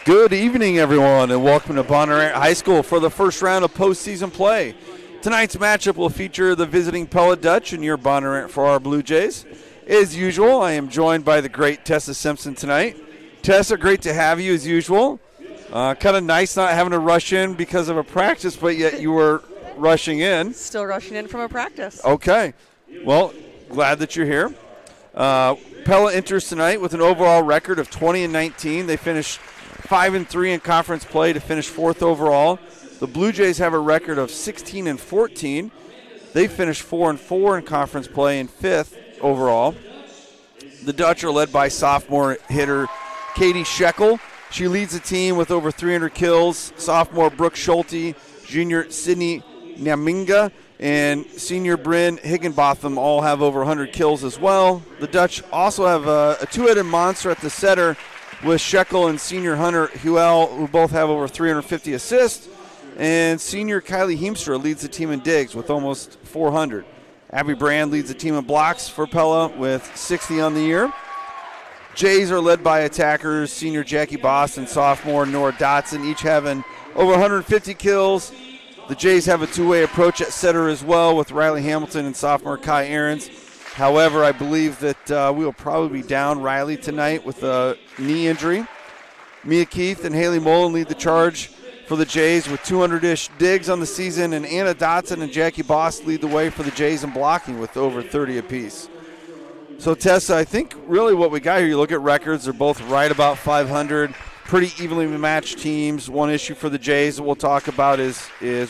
Good evening, everyone, and welcome to Bonnarant High School for the first round of postseason play. Tonight's matchup will feature the visiting Pella Dutch and your Bonnarant for our Bluejays. As usual, I am joined by the great Tessa Simpson tonight. Tessa, great to have you as usual. Kind of nice not having to rush in because of a practice, but yet you were rushing in. Still rushing in from a practice. Okay. Well, glad that you're here. Pella enters tonight with an overall record of 20-19. They finished 5-3 in conference play to finish 4th overall. The Bluejays have a record of 16-14. They finished 4-4 in conference play and 5th overall. The Dutch are led by sophomore hitter Katie Shekel. She leads the team with over 300 kills. Sophomore Brooke Schulte, junior Sydney Nyaminga, and senior Bryn Higginbotham all have over 100 kills as well. The Dutch also have a two-headed monster at the setter with Shekel and senior Hunter Huel, who both have over 350 assists. And senior Kylie Heemstra leads the team in digs with almost 400. Abby Brand leads the team in blocks for Pella with 60 on the year. Jays are led by attackers, senior Jackie Boss and sophomore Nora Dotson, each having over 150 kills. The Jays have a two-way approach at setter as well with Riley Hamilton and sophomore Kai Ahrens. However, I believe that we will probably be down Riley tonight with a knee injury. Mia Keith and Haley Mullen lead the charge for the Jays with 200-ish digs on the season, and Anna Dotson and Jackie Boss lead the way for the Jays in blocking with over 30 apiece. So, Tessa, I think really what we got here, you look at records, they're both right about 500, pretty evenly matched teams. One issue for the Jays that we'll talk about is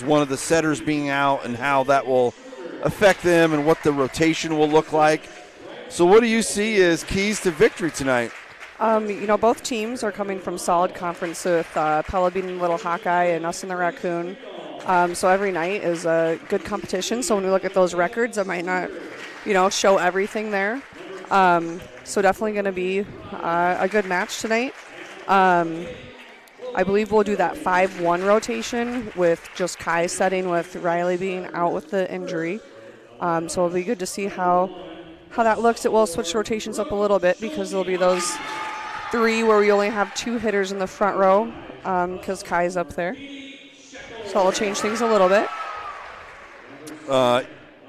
one of the setters being out and how that will affect them and what the rotation will look like. So what do you see as keys to victory tonight? Both teams are coming from solid conference with Pella beating Little Hawkeye and us in the Raccoon. So every night is a good competition. So when we look at those records, it might not, show everything there. So definitely going to be a good match tonight. I believe we'll do that 5-1 rotation with just Kai setting with Riley being out with the injury. So it'll be good to see how that looks. It will switch rotations up a little bit because there'll be those 3 where we only have 2 hitters in the front row because Kai's up there. So it'll change things a little bit.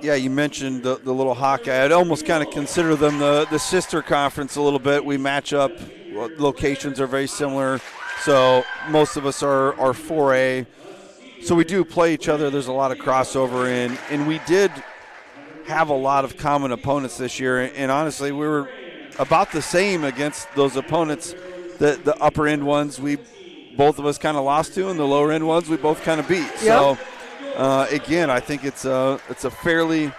Yeah, you mentioned the Little Hawkeye. I'd almost kind of consider them the sister conference a little bit. We match up. Locations are very similar. So most of us are 4A. So we do play each other. There's a lot of crossover, and we did have a lot of common opponents this year. And honestly, we were about the same against those opponents. The upper end ones both of us kind of lost to, and the lower end ones we both kind of beat. Yep. So again, I think it's a fairly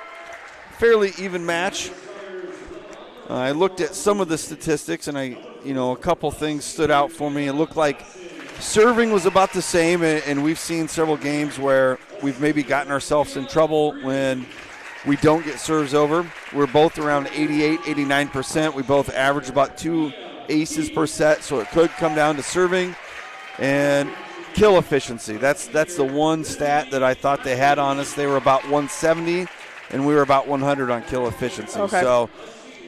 even match. I looked at some of the statistics, and a couple things stood out for me. It looked like serving was about the same, and we've seen several games where we've maybe gotten ourselves in trouble when we don't get serves over. We're both around 88, 89%. We both average about 2 aces per set, so it could come down to serving and kill efficiency. That's the one stat that I thought they had on us. They were about 170, and we were about 100 on kill efficiency. Okay. So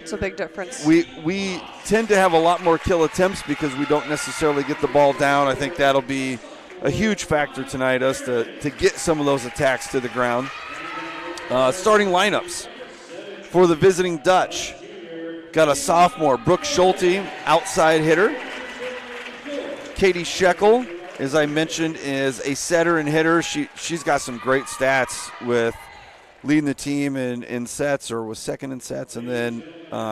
it's a big difference. We tend to have a lot more kill attempts because we don't necessarily get the ball down. I think that'll be a huge factor tonight, us to get some of those attacks to the ground. Starting lineups for the visiting Dutch. Got a sophomore, Brooke Schulte, outside hitter. Katie Shekel, as I mentioned, is a setter and hitter. She's got some great stats with leading the team in sets, or was second in sets, and then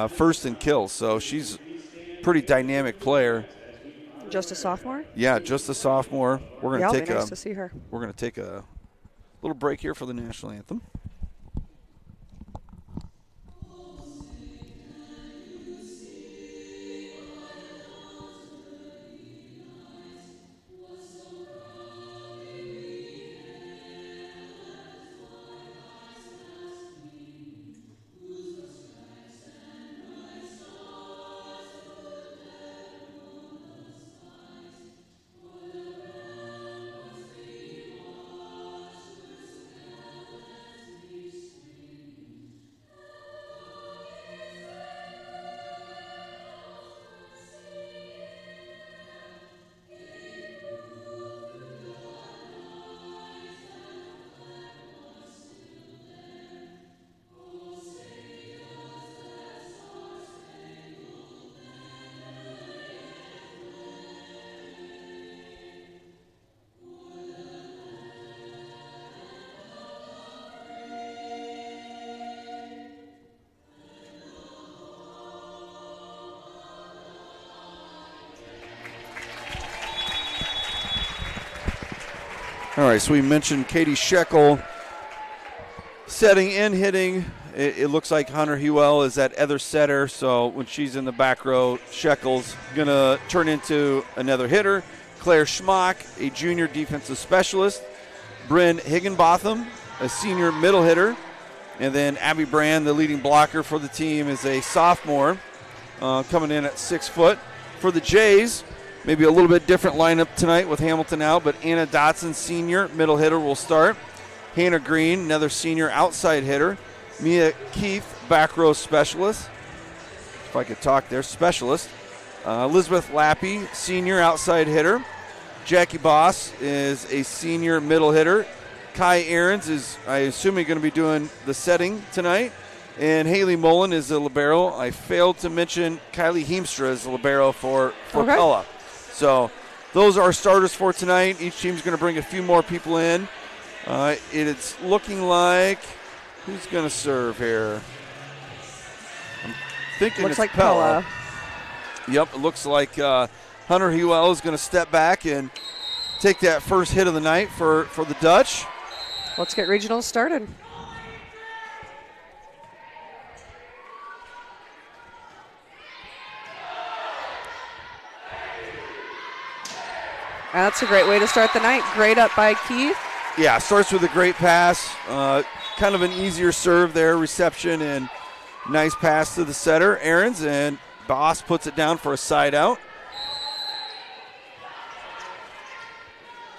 first in kills. So she's a pretty dynamic player. Just a sophomore? Yeah, just a sophomore. We're going to take nice to see her. We're going to take a little break here for the national anthem. All right, so we mentioned Katie Shekel setting and hitting. It looks like Hunter Hewell is that other setter, so when she's in the back row, Shekel's going to turn into another hitter. Claire Schmock, a junior defensive specialist. Bryn Higginbotham, a senior middle hitter. And then Abby Brand, the leading blocker for the team, is a sophomore coming in at 6 foot. For the Jays, maybe a little bit different lineup tonight with Hamilton out, but Anna Dotson, senior middle hitter, will start. Hannah Green, another senior outside hitter. Mia Keith, back row specialist. If I could talk there, specialist. Elizabeth Lappy, senior outside hitter. Jackie Boss is a senior middle hitter. Kai Ahrens is, I assume, going to be doing the setting tonight. And Haley Mullen is the libero. I failed to mention Kylie Heemstra is the libero for Pella. So those are starters for tonight. Each team's going to bring a few more people in. It's looking like, who's going to serve here? I'm thinking looks it's like Pella. Yep, it looks like Hunter Hewell is going to step back and take that first hit of the night for the Dutch. Let's get regionals started. And that's a great way to start the night. Great up by Keith. Yeah, starts with a great pass. Kind of an easier serve there, reception, and nice pass to the setter, Ahrens, and Boss puts it down for a side out.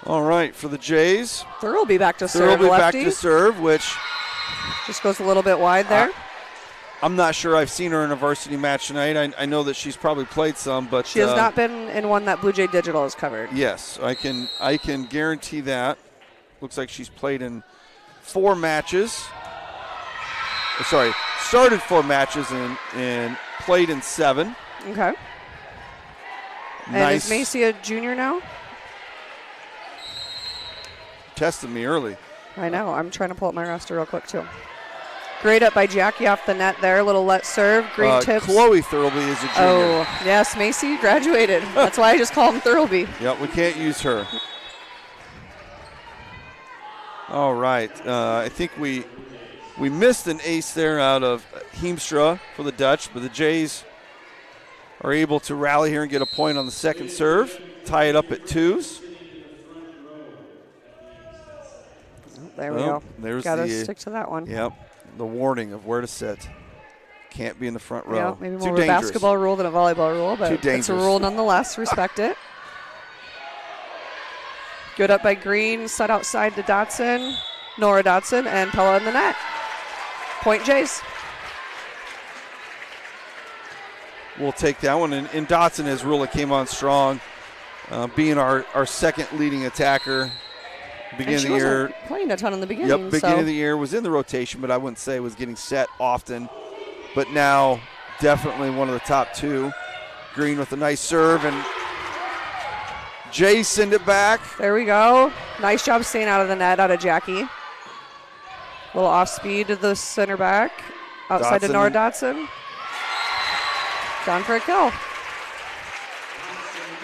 All right, for the Jays. Thurlby back to serve. Thurlby back lefty. to serve, which just goes a little bit wide there. I'm not sure I've seen her in a varsity match tonight. I know that she's probably played some, but she has not been in one that Blue Jay Digital has covered. Yes, I can guarantee that. Looks like she's played in 4 matches. Started 4 matches and played in 7. Okay. Nice. And is Macy a junior now? Tested me early. I know. I'm trying to pull up my roster real quick, too. Great up by Jackie off the net there. Little let serve. Green tips. Chloe Thurlby is a junior. Oh, yes. Macy graduated. That's why I just call him Thurlby. Yep, we can't use her. All right. I think we missed an ace there out of Heemstra for the Dutch, but the Jays are able to rally here and get a point on the second serve, tie it up at 2s. There we go. There's gotta stick to that one. Yep, the warning of where to sit. Can't be in the front row. Yeah, maybe more Too of a dangerous. basketball rule than a volleyball rule, but Too it's a rule nonetheless. Respect it. Good up by Green, set outside to Dotson, Nora Dotson, and Pella in the net. Point Jays. We'll take that one. And Dotson has really came on strong, being our second leading attacker. Beginning of the year, playing a ton in the beginning. Yep, beginning of the year was in the rotation, but I wouldn't say was getting set often. But now, definitely one of the top 2. Green with a nice serve, and Jay send it back. There we go. Nice job staying out of the net, out of Jackie. A little off speed to the center back. Outside to Nora Dotson. Down for a kill.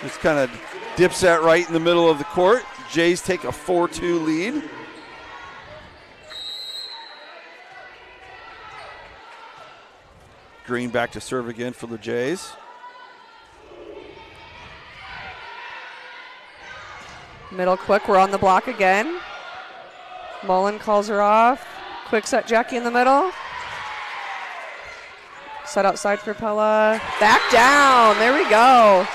Just kind of dips that right in the middle of the court. Jays take a 4-2 lead. Green back to serve again for the Jays. Middle quick, we're on the block again. Mullen calls her off. Quick set Jackie in the middle. Set outside for Pella. Back down, there we go.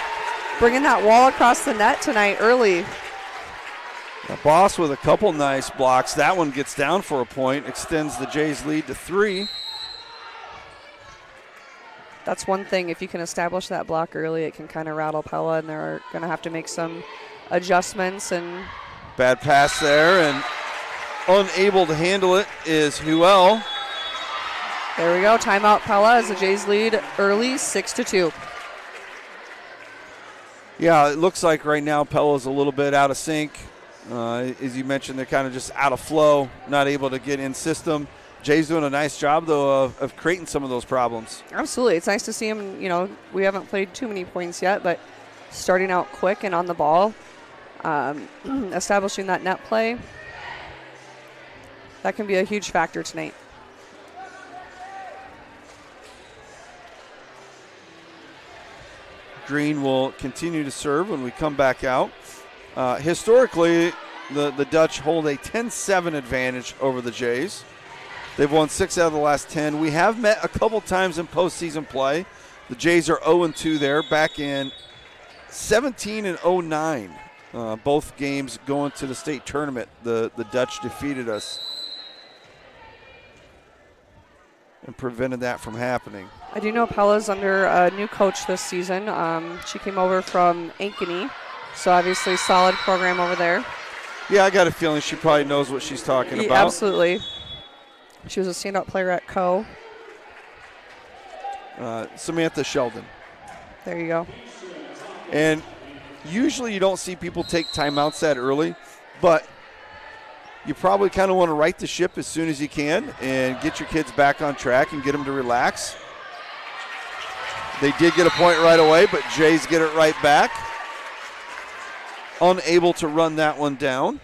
Bringing that wall across the net tonight early. Now Boss with a couple nice blocks. That one gets down for a point, extends the Jays lead to 3. That's one thing, if you can establish that block early, it can kind of rattle Pella, and they're going to have to make some adjustments. And bad pass there, and unable to handle it is Hewell. There we go, timeout Pella as the Jays lead early, 6-2. Yeah, it looks like right now Pella's a little bit out of sync. As you mentioned, they're kind of just out of flow, not able to get in system. Jay's doing a nice job, though, of creating some of those problems. Absolutely. It's nice to see him. You know, we haven't played too many points yet, but starting out quick and on the ball establishing that net play. That can be a huge factor tonight. Green will continue to serve when we come back out. Historically, the Dutch hold a 10-7 advantage over the Jays. They've won 6 out of the last 10. We have met a couple times in postseason play. The Jays are 0-2 there, back in 17 and 09. Both games going to the state tournament. The Dutch defeated us and prevented that from happening. I do know Pella's under a new coach this season. She came over from Ankeny, so obviously solid program over there. Yeah, I got a feeling she probably knows what she's talking about. Absolutely. She was a standout player at Co. Samantha Sheldon. There you go. And usually you don't see people take timeouts that early, but you probably kind of want to right the ship as soon as you can and get your kids back on track and get them to relax. They did get a point right away, but Jays get it right back. Unable to run that one down.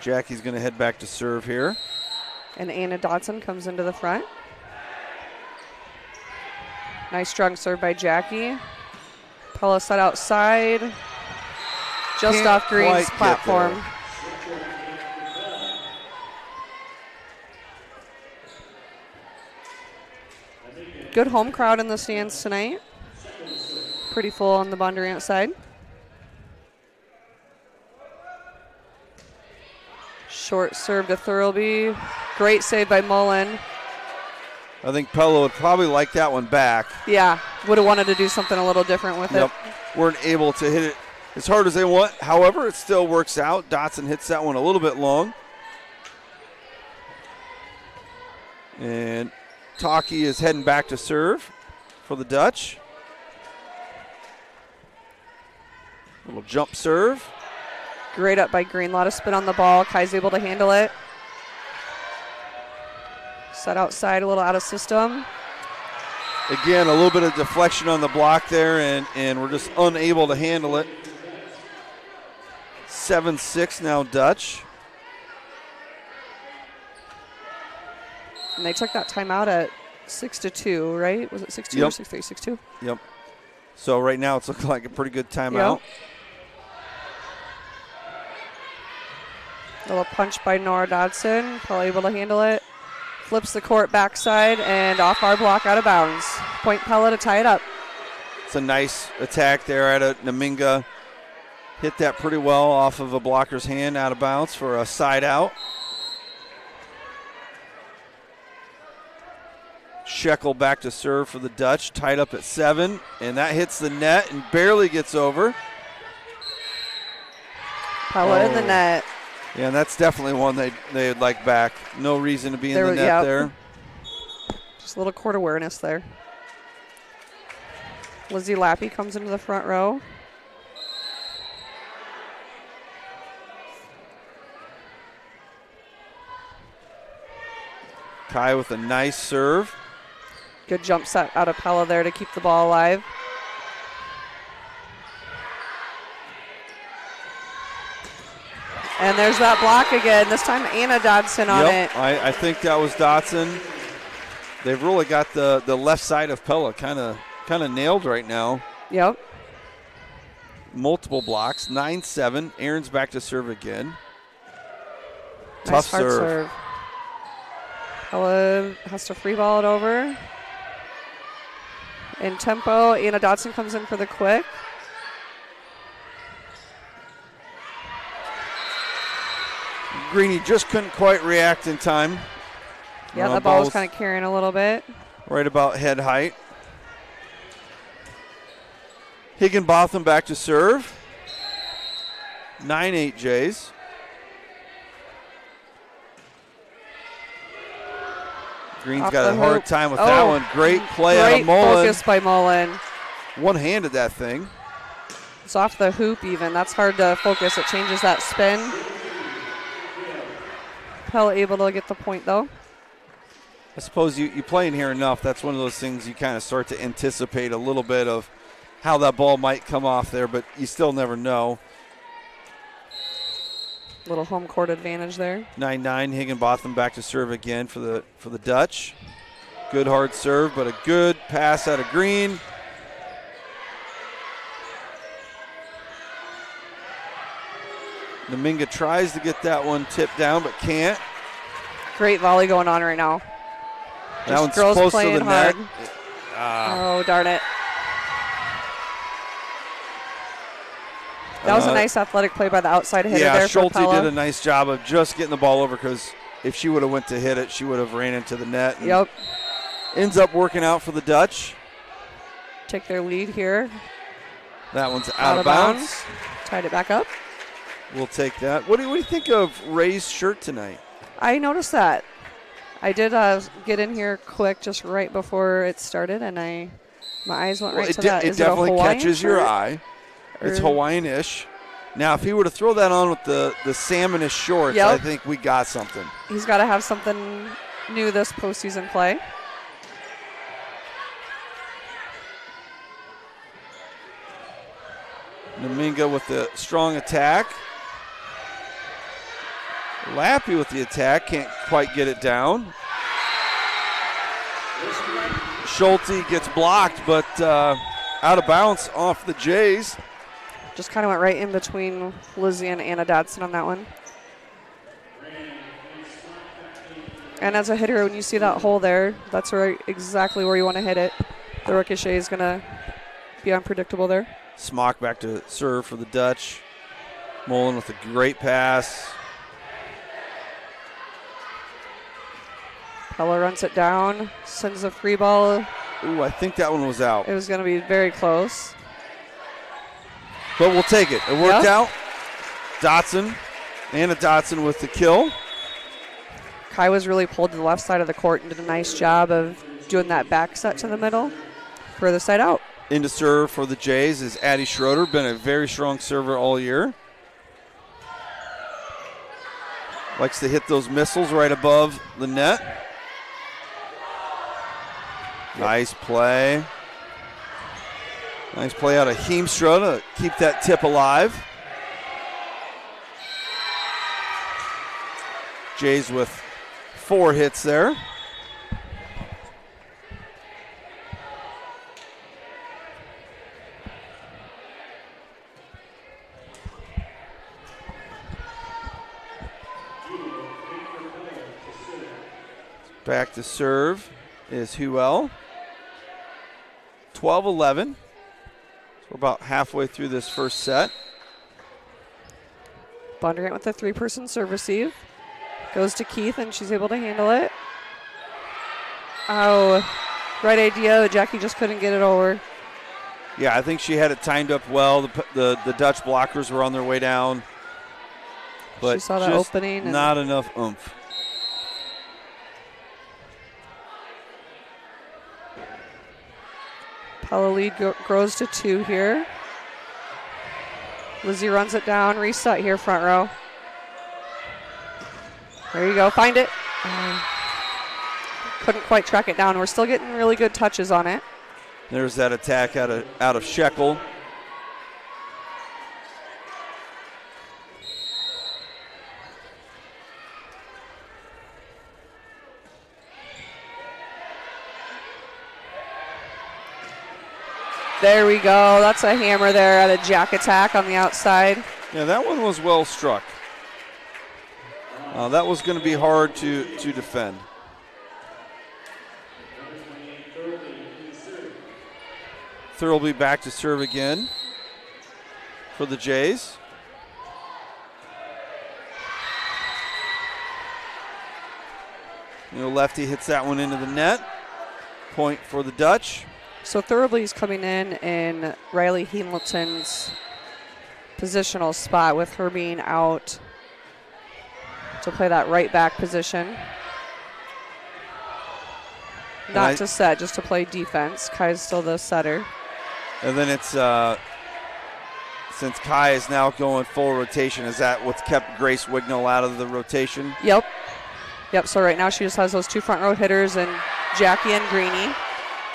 Jackie's going to head back to serve here. And Anna Dodson comes into the front. Nice strong serve by Jackie. Pella set outside. Just Can't off Green's quite platform. Good home crowd in the stands tonight. Pretty full on the Bondurant side. Short serve to Thurlby. Great save by Mullen. I think Pella would probably like that one back. Yeah, would have wanted to do something a little different with it. Weren't able to hit it as hard as they want. However, it still works out. Dotson hits that one a little bit long. And Taki is heading back to serve for the Dutch. Little jump serve. Great up by Green. A lot of spin on the ball. Kai's able to handle it. Set outside, a little out of system. Again, a little bit of deflection on the block there, and we're just unable to handle it. 7-6 now Dutch. And they took that timeout at 6-2, right? Was it 6-2 Yep. or 6-3? 6-2. Yep. So right now it's looking like a pretty good timeout. Yep. Little punch by Nora Dodson. Probably able to handle it. Flips the court backside and off our block out of bounds. Point Pella to tie it up. It's a nice attack there at Naminga. Hit that pretty well off of a blocker's hand out of bounds for a side out. Shekel back to serve for the Dutch, tied up at 7, and that hits the net and barely gets over. Pella in the net. Yeah, and that's definitely one they'd like back. No reason to be in the net there. Just a little court awareness there. Lizzie Lappy comes into the front row. Kai with a nice serve. Good jump set out of Pella there to keep the ball alive. And there's that block again. This time Anna Dodson on it. I think that was Dodson. They've really got the left side of Pella kind of nailed right now. Yep. Multiple blocks. 9-7. Aaron's back to serve again. Nice Tough hard serve. Pella has to free ball it over. In tempo, Anna Dodson comes in for the quick. Greeny just couldn't quite react in time. Yeah, the ball was kind of carrying a little bit. Right about head height. Higginbotham back to serve. 9-8 Jays. Green's Off got a the hard hoop. time with that one. Great play out of Mullen. Great focus by Mullen. One-handed that thing. It's off the hoop even. That's hard to focus. It changes that spin. Pella able to get the point though. I suppose you play in here enough. That's one of those things you kind of start to anticipate a little bit of how that ball might come off there, but you still never know. Little home court advantage there. 9-9, Higginbotham back to serve again for the Dutch. Good hard serve, but a good pass out of Green. Dominga tries to get that one tipped down, but can't. Great volley going on right now. That one's girls close to playing the hard. net. Oh, darn it. That was a nice athletic play by the outside hitter there for Schulte Pella. did a nice job of just getting the ball over, because if she would have went to hit it, she would have ran into the net. And yep. Ends up working out for the Dutch. Take their lead here. That one's out of bounds. Tied it back up. We'll take that. What do you think of Ray's shirt tonight? I noticed that. I did get in here quick just right before it started, and my eyes went right to that. It definitely catches your eye. Or it's Hawaiian-ish. Now, if he were to throw that on with the salmonish shorts, I think we got something. He's got to have something new this postseason play. Dominga with the strong attack. Lappy with the attack, can't quite get it down. Schulte gets blocked, but out of bounds off the Jays. Just kind of went right in between Lizzie and Anna Dodson on that one. And as a hitter, when you see that hole there, that's exactly where you want to hit it. The ricochet is going to be unpredictable there. Smock back to serve for the Dutch. Mullen with a great pass. Pella runs it down, sends a free ball. Ooh, I think that one was out. It was going to be very close. But we'll take it. It worked out. Dotson, Anna Dotson with the kill. Kai was really pulled to the left side of the court and did a nice job of doing that back set to the middle. Further side out. Into serve for the Jays is Addie Schroeder. Been a very strong server all year. Likes to hit those missiles right above the net. Nice play. Nice play out of Heemstra to keep that tip alive. Jays with 4 hits there. Back to serve is Huel. 12-11. So we're about halfway through this first set. Bondurant with a 3-person serve receive. Goes to Keith, and she's able to handle it. Oh, right idea. Jackie just couldn't get it over. Yeah, I think she had it timed up well. The Dutch blockers were on their way down. But she saw that opening. And not enough oomph. Pella lead grows to 2 here. Lizzie runs it down. Reset here, front row. There you go. Find it. Couldn't quite track it down. We're still getting really good touches on it. There's that attack out of Shekel. There we go. That's a hammer there at a jack attack on the outside. Yeah, that one was well struck. That was going to be hard to defend. Thurlby back to serve again for the Jays. Lefty hits that one into the net. Point for the Dutch. So Thurlby's coming in Riley Hamilton's positional spot with her being out to play that right back position. Not to set, just to play defense. Kai's still the setter. And then it's, since Kai is now going full rotation, is that what's kept Grace Wignall out of the rotation? Yep. So right now she just has those 2 front row hitters and Jackie and Greenie.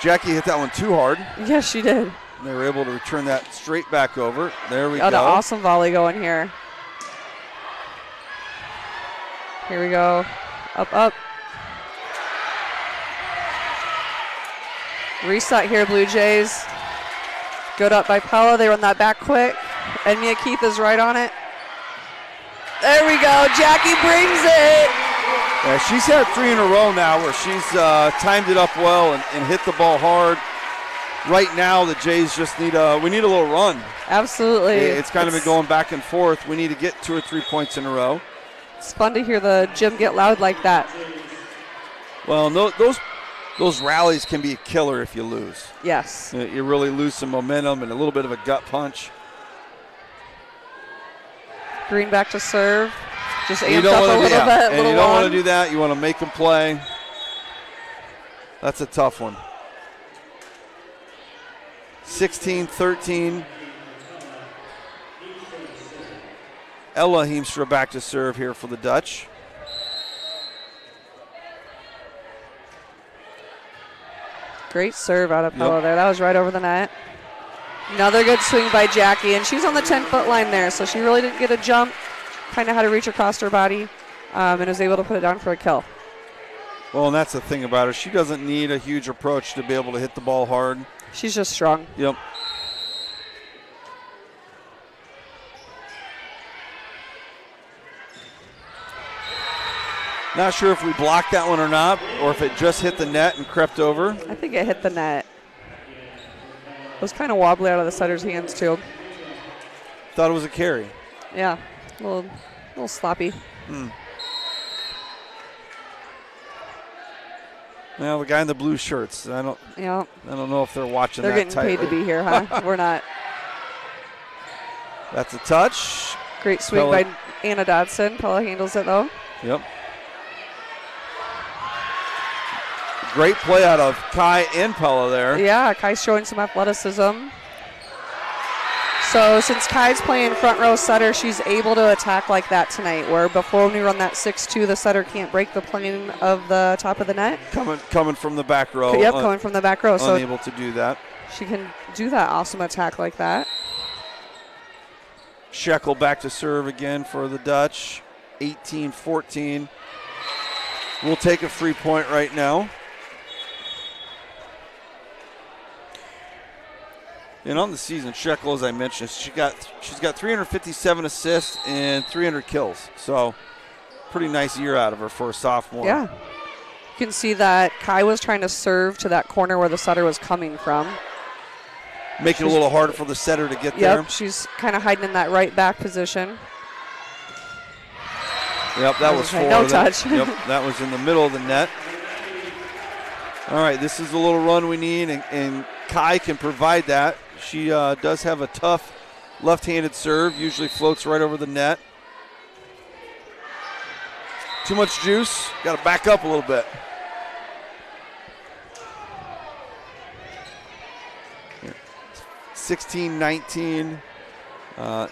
Jackie hit that one too hard. Yes, she did. They were able to return that straight back over. There we go. An awesome volley going here. Here we go. Up, up. Reset here, Blue Jays. Good up by Pella. They run that back quick. And Mia Keith is right on it. There we go. Jackie brings it. Yeah, she's had 3 in a row now where she's timed it up well and hit the ball hard. Right now, the Jays just need a little run. Absolutely. It's kind of been going back and forth. We need to get 2 or 3 points in a row. It's fun to hear the gym get loud like that. Well, those rallies can be a killer if you lose. Yes. You really lose some momentum and a little bit of a gut punch. Green back to serve. Just amped up a little bit. And you don't want to do that. You want to make them play. That's a tough one. 16-13. Ella Heemstra back to serve here for the Dutch. Great serve out of Pella there. That was right over the net. Another good swing by Jackie, and she's on the 10-foot line there, so she really didn't get a jump. Kind of had to reach across her body and was able to put it down for a kill. Well, and that's the thing about her. She doesn't need a huge approach to be able to hit the ball hard. She's just strong. Yep. Not sure if we blocked that one or not, or if it just hit the net and crept over. I think it hit the net. It was kind of wobbly out of the setter's hands, too. Thought it was a carry. Yeah, a little sloppy. Well, the guy in the blue shirts, I don't know if they're watching they're that getting paid to be here, huh? We're not. That's a touch. Great swing by Anna Dodson. Pella handles it, though. Yep. Great play out of Kai and Pella there. Yeah, Kai's showing some athleticism. So since Kai's playing front row setter, she's able to attack like that tonight, where before when we run that 6-2, the setter can't break the plane of the top of the net. Coming from the back row. Yep, coming from the back row. Unable to do that. She can do that awesome attack like that. Shekel back to serve again for the Dutch. 18-14. We'll take a free point right now. And on the season, Shekel, as I mentioned, she's got 357 assists and 300 kills. So pretty nice year out of her for a sophomore. Yeah. You can see that Kai was trying to serve to that corner where the setter was coming from. Make it a little harder for the setter to get there. Yep, she's kind of hiding in that right back position. Yep, that was 4. No touch. Yep, that was in the middle of the net. All right, this is a little run we need, and Kai can provide that. She does have a tough left-handed serve, usually floats right over the net. Too much juice, got to back up a little bit. Yeah. 16-19.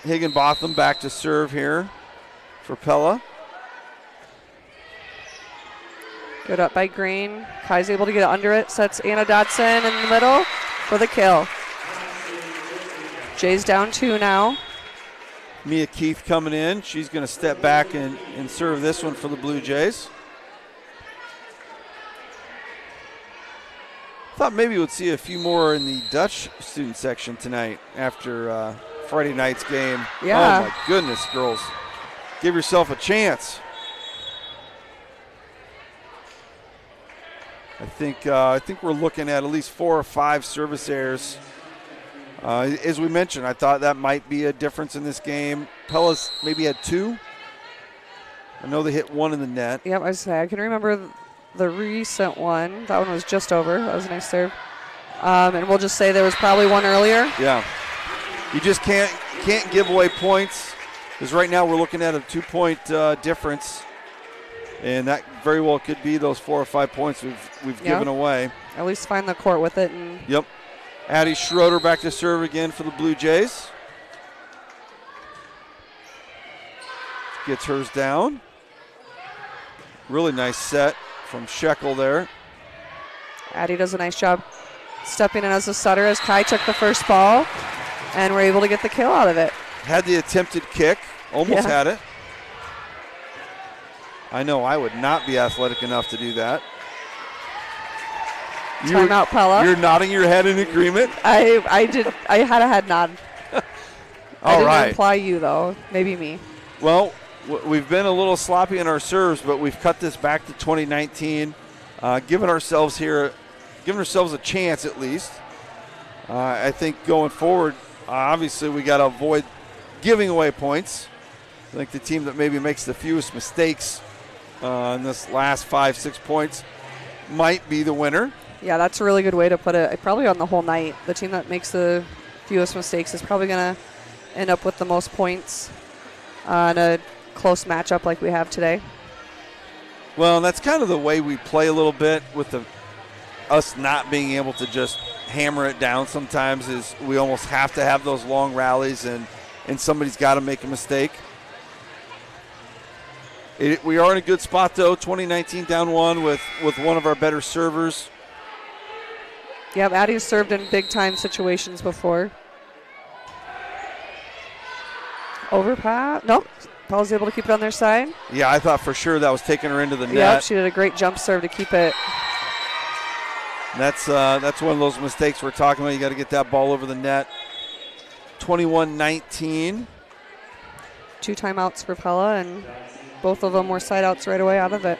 Higginbotham back to serve here for Pella. Good up by Green. Kai's able to get under it. Sets Anna Dodson in the middle for the kill. Jay's down 2 now. Mia Keith coming in. She's going to step back and serve this one for the Blue Jays. Thought maybe we'd see a few more in the Dutch student section tonight after Friday night's game. Yeah. Oh, my goodness, girls. Give yourself a chance. I think we're looking at least 4 or 5 service errors. As we mentioned, I thought that might be a difference in this game. Pella's maybe had 2. I know they hit 1 in the net. Yep, I can remember the recent one. That one was just over. That was a nice serve. And we'll just say there was probably 1 earlier. Yeah. You just can't give away points, because right now we're looking at a 2-point difference. And that very well could be those 4 or 5 points we've given away. At least find the court with it. Yep. Addie Schroeder back to serve again for the Blue Jays. Gets hers down. Really nice set from Shekel there. Addie does a nice job. stepping in as a setter as Kai took the first ball, and we're able to get the kill out of it. Had the attempted kick, almost had it. I know I would not be athletic enough to do that. Timeout, Pella. You're nodding your head in agreement. I did. I had a head nod. I didn't imply you, though. Maybe me. Well, we've been a little sloppy in our serves, but we've cut this back to 2019, giving ourselves a chance at least. I think going forward, obviously we got to avoid giving away points. I think the team that maybe makes the fewest mistakes in this last 5-6 points might be the winner. Yeah, that's a really good way to put it. Probably on the whole night, the team that makes the fewest mistakes is probably going to end up with the most points on a close matchup like we have today. Well, that's kind of the way we play a little bit with us not being able to just hammer it down sometimes. Is we almost have to have those long rallies and somebody's got to make a mistake. We are in a good spot, though. 2019 down 1 with one of our better servers. Yeah, Addie's served in big-time situations before. Overpass. Nope. Pella's able to keep it on their side. Yeah, I thought for sure that was taking her into the net. Yep, she did a great jump serve to keep it. That's one of those mistakes we're talking about. You got to get that ball over the net. 21-19. 2 timeouts for Pella, and both of them were side outs right away out of it.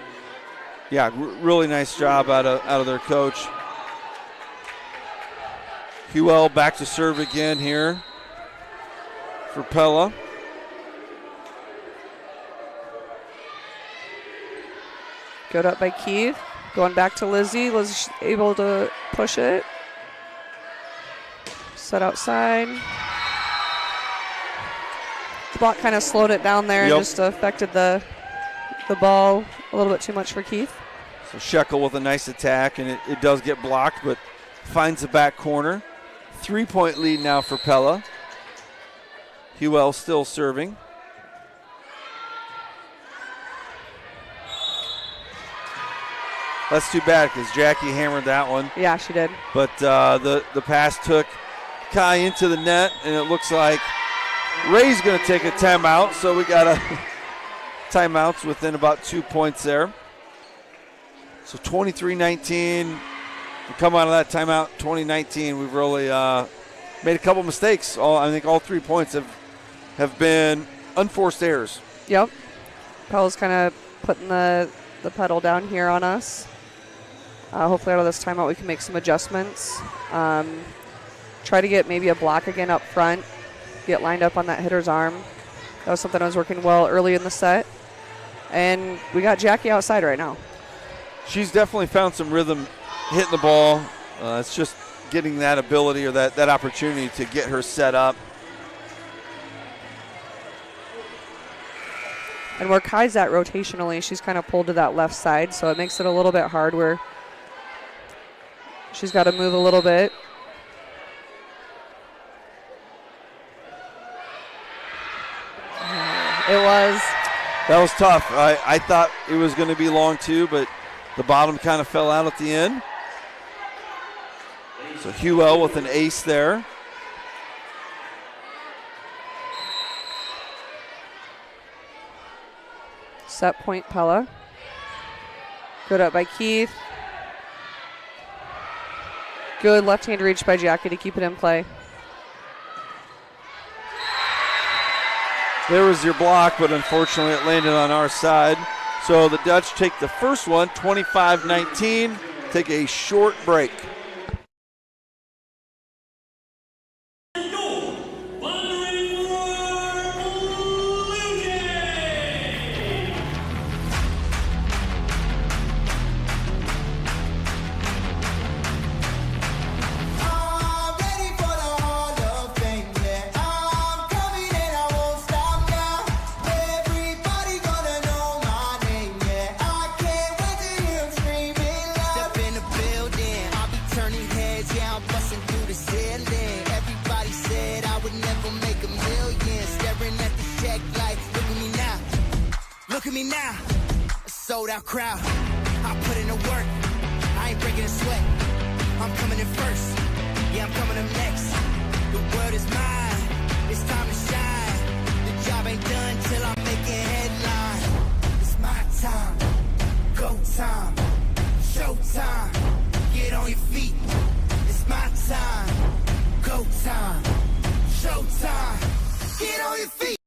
Yeah, really nice job out of their coach. Huel back to serve again here for Pella. Good up by Keith. Going back to Lizzie. Lizzie's able to push it. Set outside. The block kind of slowed it down there and just affected the ball a little bit too much for Keith. So Shekel with a nice attack, and it does get blocked, but finds the back corner. 3-point lead now for Pella. Huel still serving. That's too bad because Jackie hammered that one. Yeah, she did. But the pass took Kai into the net, and it looks like Ray's going to take a timeout. So we got timeouts within about 2 points there. So 23-19. We come out of that timeout, 2019. We've really made a couple mistakes. I think all 3 points have been unforced errors. Yep. Pella's kind of putting the pedal down here on us. Hopefully out of this timeout we can make some adjustments. Try to get maybe a block again up front. Get lined up on that hitter's arm. That was something that was working well early in the set. And we got Jackie outside right now. She's definitely found some rhythm hitting the ball. It's just getting that ability or that opportunity to get her set up. And where Kai's at rotationally, she's kind of pulled to that left side, so it makes it a little bit hard where she's got to move a little bit. That was tough. I thought it was going to be long too, but the bottom kind of fell out at the end. So Huel with an ace there. Set point Pella. Good up by Keith. Good left-hand reach by Jackie to keep it in play. There was your block, but unfortunately it landed on our side. So the Dutch take the first one, 25-19. Take a short break. Crowd, I put in the work, I ain't breaking a sweat. I'm coming in first. Yeah, I'm coming up next. The world is mine. It's time to shine. The job ain't done till I'm making headline. It's my time. Go time. Showtime. Get on your feet. It's my time. Go time. Showtime. Get on your feet.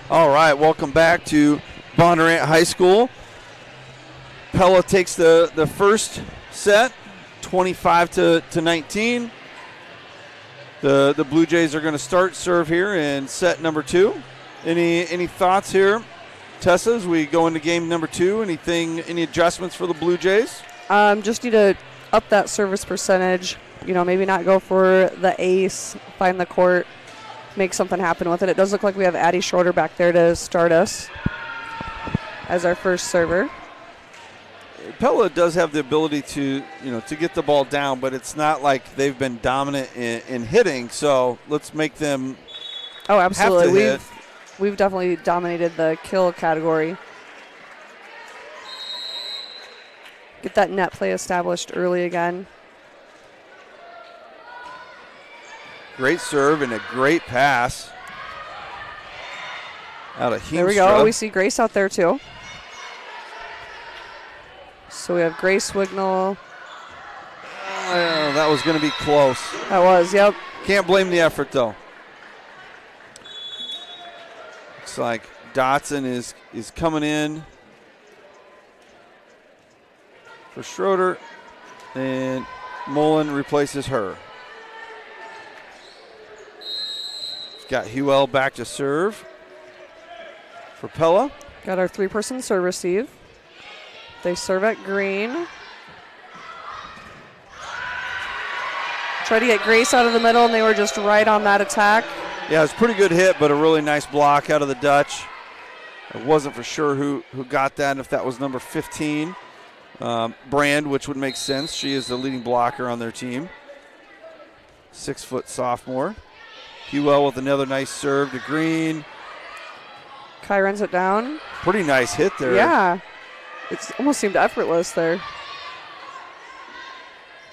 All right, welcome back to Bondurant High School. Pella takes the first set, 25 to 19. The Blue Jays are going to start serve here in set number 2. Any thoughts here, Tessa, as we go into game number 2? Any adjustments for the Blue Jays? Just need to up that service percentage. Maybe not go for the ace, find the court, make something happen with it. It does look like we have Addie Shorter back there to start us as our first server. Pella does have the ability to get the ball down, but it's not like they've been dominant in hitting. So let's make them. Oh, absolutely. Have to hit. We've definitely dominated the kill category. Get that net play established early again. Great serve and a great pass out of Heemstra. There we go. We see Grace out there too. So we have Grace Wignall. That was going to be close. That was, yep. Can't blame the effort though. Looks like Dotson is coming in for Schroeder, and Mullen replaces her. Got Hewell back to serve for Pella. Got our 3-person serve receive. They serve at green. Try to get Grace out of the middle, and they were just right on that attack. Yeah, it was a pretty good hit, but a really nice block out of the Dutch. I wasn't for sure who got that, and if that was number 15, Brand, which would make sense. She is the leading blocker on their team. 6-foot sophomore. Hewell with another nice serve to Green. Kai runs it down. Pretty nice hit there. Yeah. It almost seemed effortless there.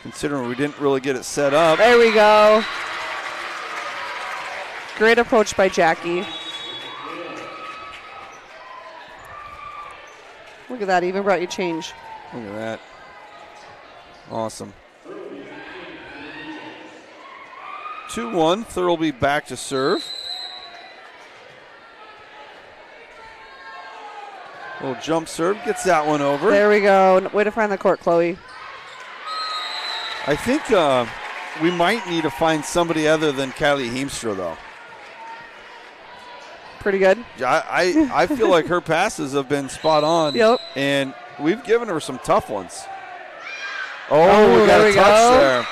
Considering we didn't really get it set up. There we go. Great approach by Jackie. Look at that. Even brought you change. Look at that. Awesome. 2-1. Thurlby back to serve. Little jump serve. Gets that one over. There we go. Way to find the court, Chloe. I think we might need to find somebody other than Kylie Heemstra, though. Pretty good. I feel like her passes have been spot on. Yep. And we've given her some tough ones. Oh, we got a touch there.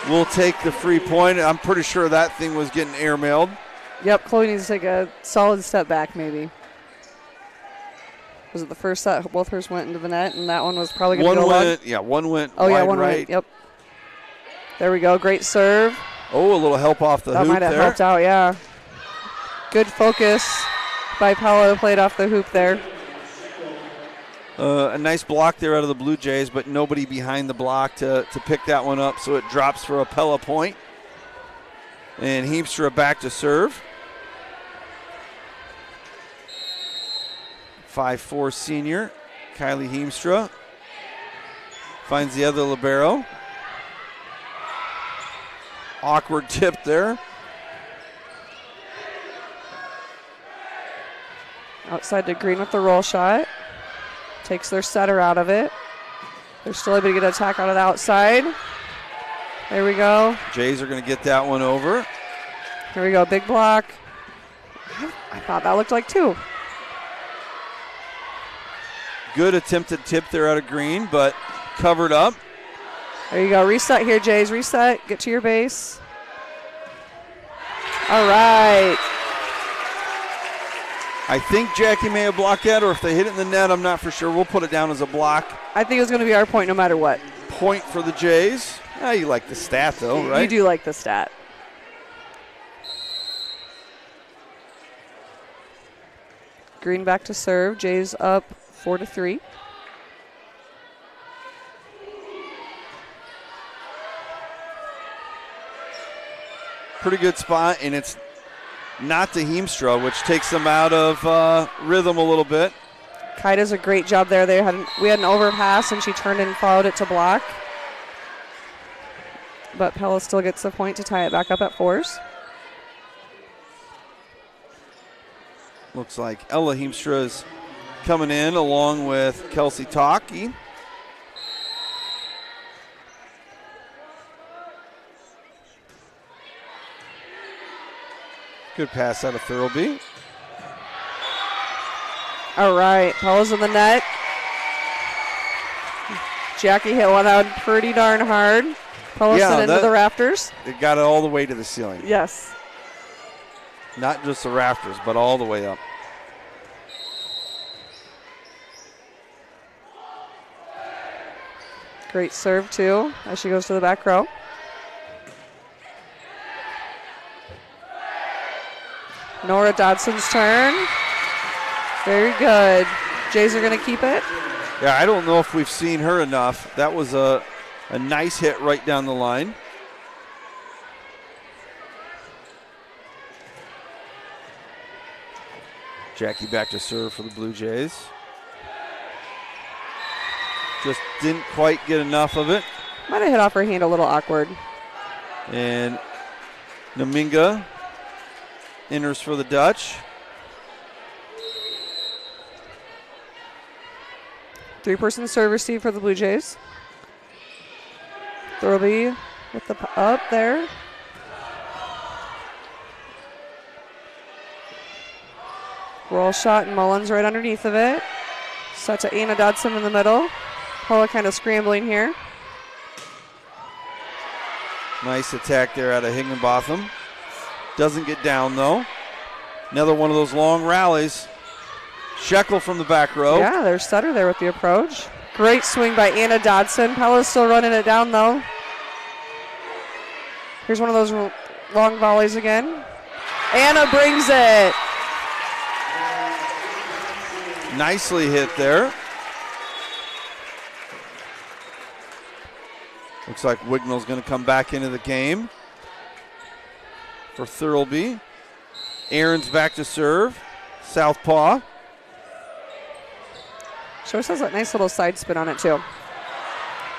We'll take the free point. I'm pretty sure that thing was getting airmailed. Yep, Chloe needs to take a solid step back maybe. Was it the first set? Both hers went into the net, and that one was probably going to go long? Yeah, one went oh, wide yeah, one right. went. Yep. There we go. Great serve. Oh, a little help off the That hoop might have there. helped out, yeah. Good focus by Pella, played off the hoop there. A nice block there out of the Blue Jays, but nobody behind the block to pick that one up, so it drops for a Pella point. And Heemstra back to serve. 5'4" senior, Kylie Heemstra. Finds the other libero. Awkward tip there. Outside to Green with the roll shot. Takes their setter out of it. They're still able to get an attack out of the outside. There we go. Jays are going to get that one over. Here we go, big block. I thought that looked like 2. Good attempted tip there out of Green, but covered up. There you go, reset here, Jays, reset, get to your base. All right. I think Jackie may have blocked that, or if they hit it in the net, I'm not for sure. We'll put it down as a block. I think it was going to be our point no matter what. Point for the Jays. You like the stat, though, right? You do like the stat. Green back to serve. Jays up 4-3. Pretty good spot, and it's not to Heemstra, which takes them out of rhythm a little bit. Kai does a great job there. We had an overpass, and she turned and followed it to block. But Pella still gets the point to tie it back up at 4s. Looks like Ella Heemstra is coming in along with Kelsey Taki. Good pass out of Thurlby. All right, Pella's in the net. Jackie hit one out pretty darn hard. Pella sent into the rafters. It got it all the way to the ceiling. Yes. Not just the rafters, but all the way up. Great serve, too, as she goes to the back row. Nora Dodson's turn. Very good. Jays are going to keep it. Yeah, I don't know if we've seen her enough. That was a nice hit right down the line. Jackie back to serve for the Blue Jays. Just didn't quite get enough of it. Might have hit off her hand a little awkward. And Naminga enters for the Dutch. 3-person serve receive for the Blue Jays. Thurlby with the up there. Roll shot and Mullins right underneath of it. Set to Anna Dodson in the middle. Pella kind of scrambling here. Nice attack there out of Higginbotham. Doesn't get down though. Another one of those long rallies. Shekel from the back row. Yeah, there's Sutter there with the approach. Great swing by Anna Dodson. Pella's still running it down though. Here's one of those long volleys again. Anna brings it. Nicely hit there. Looks like Wignall's going to come back into the game for Thurlby. Aaron's back to serve. Southpaw. She always has that nice little side spin on it too.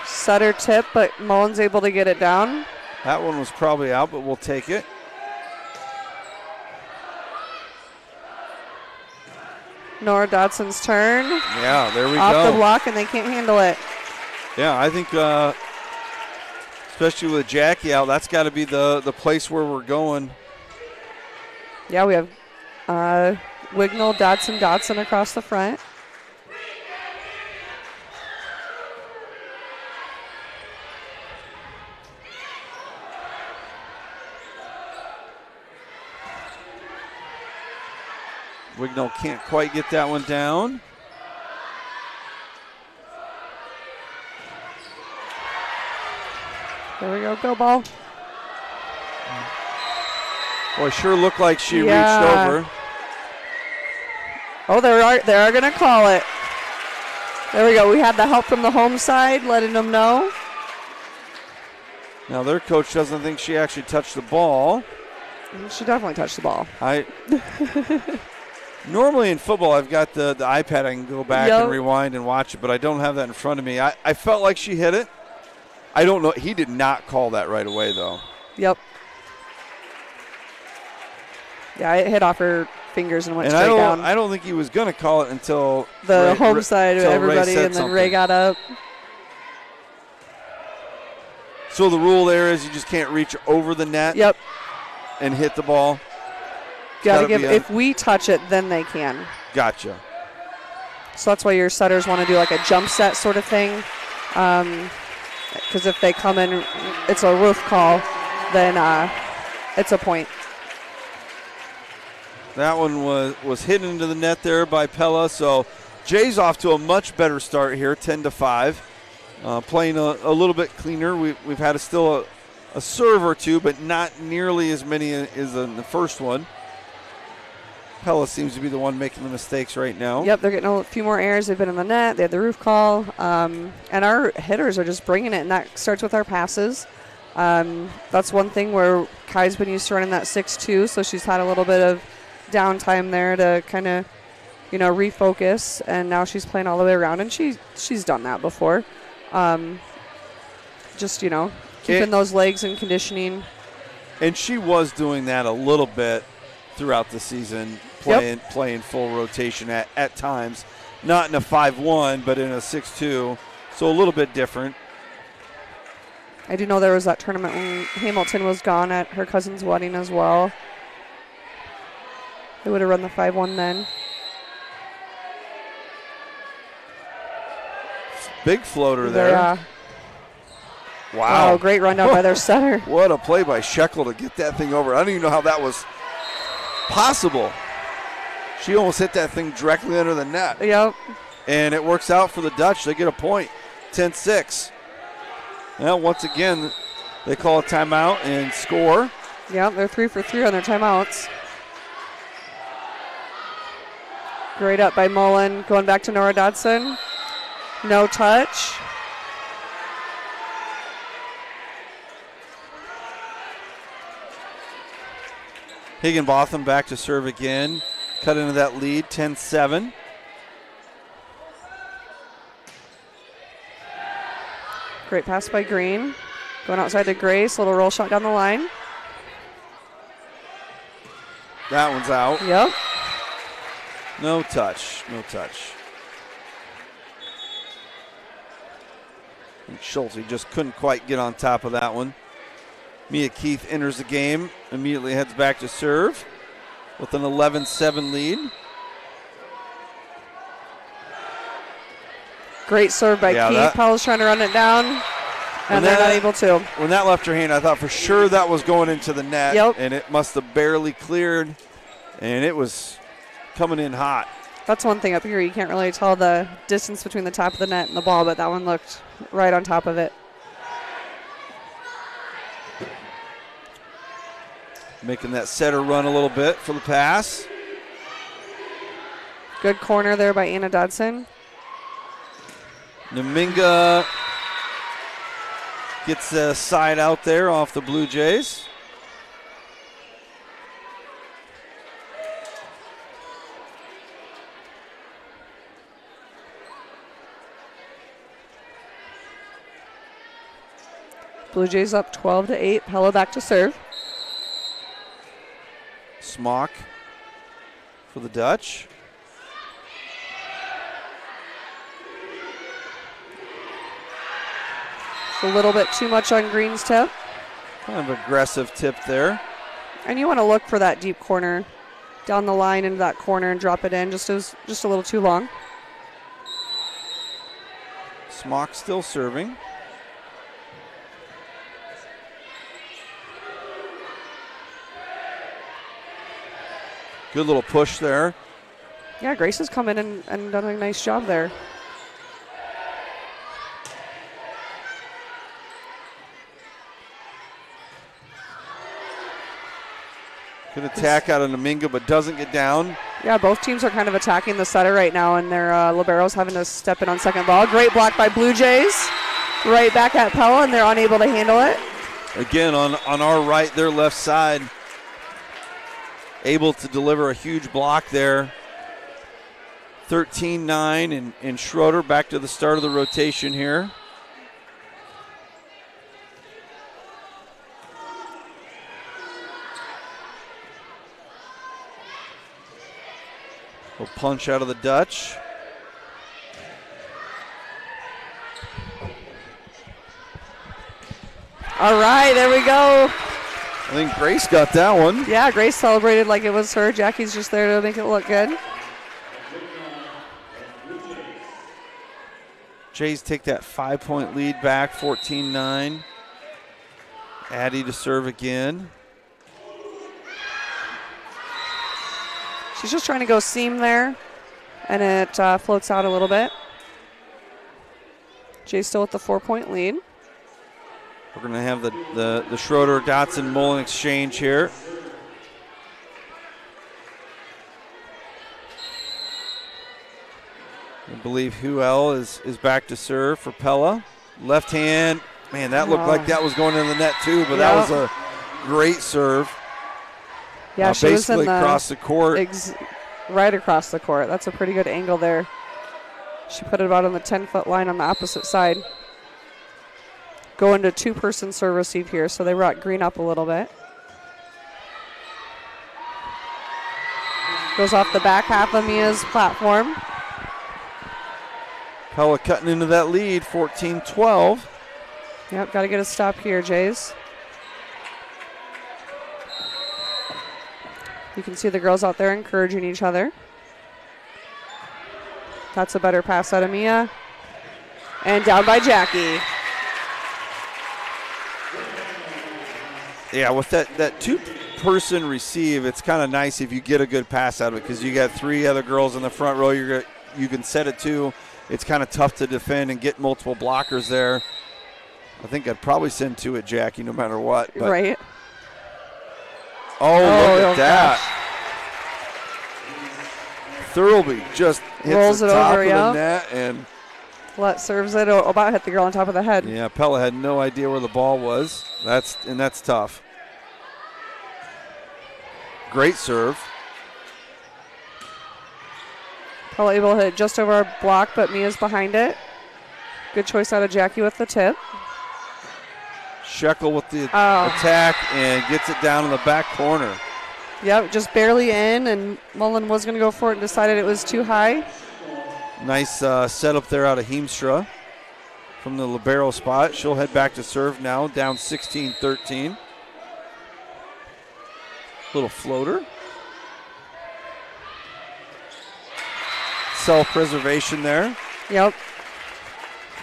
Sutter tip, but Mullins able to get it down. That one was probably out, but we'll take it. Nora Dodson's turn. Yeah, there we go. Off the block, and they can't handle it. Yeah, I think especially with Jackie out, that's got to be the place where we're going. Yeah, we have Wignall, Dodson across the front. Wignall can't quite get that one down. There we go. Go ball. Boy, sure looked like she reached over. Oh, they are going to call it. There we go. We had the help from the home side, letting them know. Now their coach doesn't think she actually touched the ball. She definitely touched the ball. Normally in football, I've got the iPad. I can go back and rewind and watch it, but I don't have that in front of me. I felt like she hit it. I don't know. He did not call that right away, though. Yep. Yeah, it hit off her fingers and went straight down. I don't think he was going to call it until the home side, everybody, and then Ray got up. So the rule there is you just can't reach over the net. Yep. And hit the ball. Gotta give. If we touch it, then they can. Gotcha. So that's why your setters want to do like a jump set sort of thing, because if they come in, it's a roof call, then it's a point. That one was hit into the net there by Pella. So Jay's off to a much better start here, 10-5. Playing a little bit cleaner. We've had still a serve or two, but not nearly as many as in the first one. Pella seems to be the one making the mistakes right now. Yep, they're getting a few more errors. They've been in the net. They had the roof call. And our hitters are just bringing it, and that starts with our passes. That's one thing where Kai's been used to running that 6-2, so she's had a little bit of downtime there to kind of, refocus, and now she's playing all the way around, and she's done that before. Keeping those legs and conditioning. And she was doing that a little bit throughout the season, playing full rotation at times. Not in a 5-1, but in a 6-2, so a little bit different. I do know there was that tournament when Hamilton was gone at her cousin's wedding as well. They would have run the 5-1 then. Big floater there. Yeah. Wow. Great rundown by their setter. What a play by Shekel to get that thing over. I don't even know how that was possible. She almost hit that thing directly under the net. Yep. And it works out for the Dutch. They get a point, 10-6. Now, once again, they call a timeout and score. Yep, they're 3 for 3 on their timeouts. Great up by Mullen. Going back to Nora Dodson. No touch. Higginbotham back to serve again. Cut into that lead, 10-7. Great pass by Green. Going outside to Grace. Little roll shot down the line. That one's out. Yep. No touch. No touch. And Schulte just couldn't quite get on top of that one. Mia Keith enters the game, immediately heads back to serve with an 11-7 lead. Great serve by Keith. Powell's trying to run it down, and they're not able to. When that left her hand, I thought for sure that was going into the net, and it must have barely cleared, and it was coming in hot. That's one thing up here. You can't really tell the distance between the top of the net and the ball, but that one looked right on top of it. Making that setter run a little bit for the pass. Good corner there by Anna Dodson. Naminga gets a side out there off the Blue Jays. Blue Jays up 12-8. Pella back to serve. Smock for the Dutch. It's a little bit too much on Green's tip. Kind of aggressive tip there. And you want to look for that deep corner down the line into that corner and drop it in. Just a little too long. Smock still serving. Good little push there. Yeah, Grace has come in and done a nice job there. Good attack out of Naminga, but doesn't get down. Yeah, both teams are kind of attacking the setter right now, and their liberos having to step in on second ball. Great block by Blue Jays. Right back at Pella, and they're unable to handle it. Again, on our right, their left side. Able to deliver a huge block there. 13-9, and Schroeder back to the start of the rotation here. A punch out of the Dutch. All right, there we go. I think Grace got that one. Yeah, Grace celebrated like it was her. Jackie's just there to make it look good. Jays take that 5-point lead back, 14-9. Addie to serve again. She's just trying to go seam there, and it floats out a little bit. Jays still with the 4-point lead. We're going to have the Schroeder-Dotson-Mullen exchange here. I believe Huel is back to serve for Pella. Left hand. Man, that looked like that was going in the net too, but that was a great serve. Yeah, she was basically across the court. Right across the court. That's a pretty good angle there. She put it about on the 10-foot line on the opposite side. Going to two-person serve receive here, so they brought Green up a little bit. Goes off the back half of Mia's platform. Pella cutting into that lead, 14-12. Yep, got to get a stop here, Jays. You can see the girls out there encouraging each other. That's a better pass out of Mia. And down by Jackie. Yeah, with that two-person receive, it's kind of nice if you get a good pass out of it because you got three other girls in the front row you can set it to. It's kind of tough to defend and get multiple blockers there. I think I'd probably send two at Jackie no matter what. But right. Oh, look at that. Thurlby just hits rolls the it top over, of the net and serves it, about hit the girl on top of the head. Yeah, Pella had no idea where the ball was. That's tough. Great serve. Pella able to hit just over our block, but Mia's behind it. Good choice out of Jackie with the tip. Shekel with the attack and gets it down in the back corner. Yep, just barely in, and Mullen was going to go for it and decided it was too high. Nice setup there out of Heemstra from the libero spot. She'll head back to serve now, down 16-13. Little floater. Self-preservation there. Yep.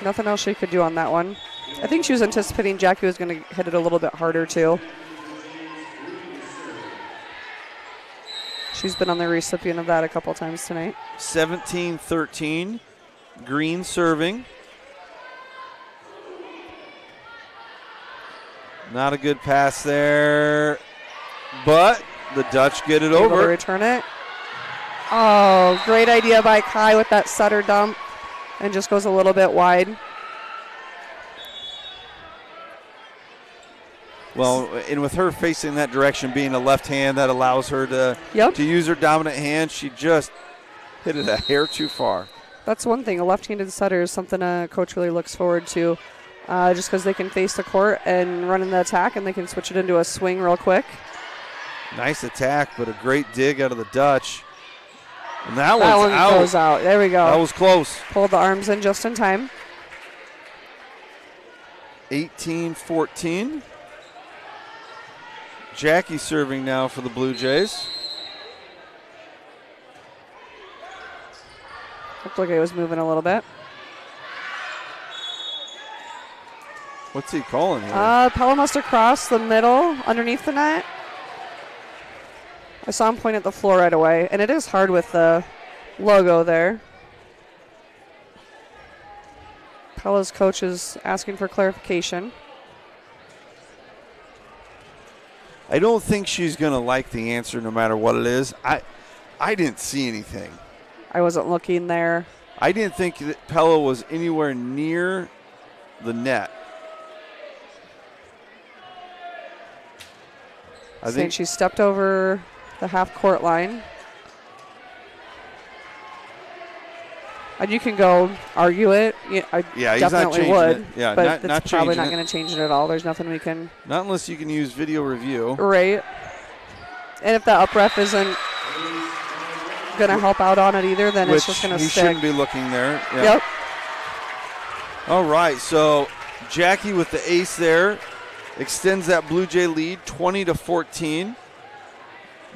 Nothing else she could do on that one. I think she was anticipating Jackie was going to hit it a little bit harder too. She's been on the recipient of that a couple times tonight. 17-13. Green serving. Not a good pass there, but the Dutch get it Able over. to return it. Oh, great idea by Kai with that setter dump, and just goes a little bit wide. Well, and with her facing that direction, being a left hand, that allows her to use her dominant hand. She just hit it a hair too far. That's one thing. A left-handed setter is something a coach really looks forward to, just because they can face the court and run in the attack, and they can switch it into a swing real quick. Nice attack, but a great dig out of the Dutch. And that one out. Goes out. There we go. That was close. Pulled the arms in just in time. 18-14. Jackie serving now for the Blue Jays. Looked like it was moving a little bit. What's he calling here? Pella must have crossed the middle underneath the net. I saw him point at the floor right away, and it is hard with the logo there. Pella's coach is asking for clarification. I don't think she's going to like the answer no matter what it is. I didn't see anything. I wasn't looking there. I didn't think that Pella was anywhere near the net. I think she stepped over the half-court line. And you can go argue it. I he's definitely not changing would. it. Yeah, but not it's probably changing not going to change it at all. There's nothing we can. Not unless you can use video review. Right. And if the up ref isn't going to help out on it either, then it's just going to he stick. Shouldn't be looking there. Yeah. Yep. All right, so Jackie with the ace there extends that Blue Jay lead 20-14.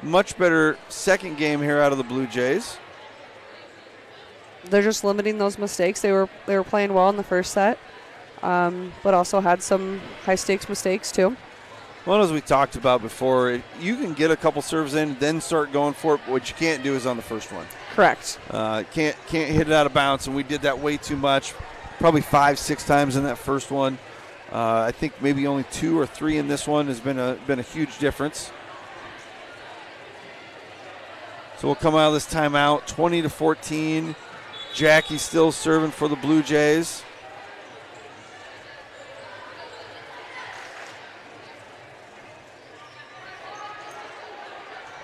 Much better second game here out of the Blue Jays. They're just limiting those mistakes. They were playing well in the first set, but also had some high-stakes mistakes too. Well, as we talked about before, you can get a couple serves in, then start going for it. But what you can't do is on the first one. Correct. Can't hit it out of bounds, and we did that way too much. Probably 5-6 times in that first one. I think maybe only 2 or 3 in this one has been a huge difference. So we'll come out of this timeout 20-14. Jackie still serving for the Blue Jays.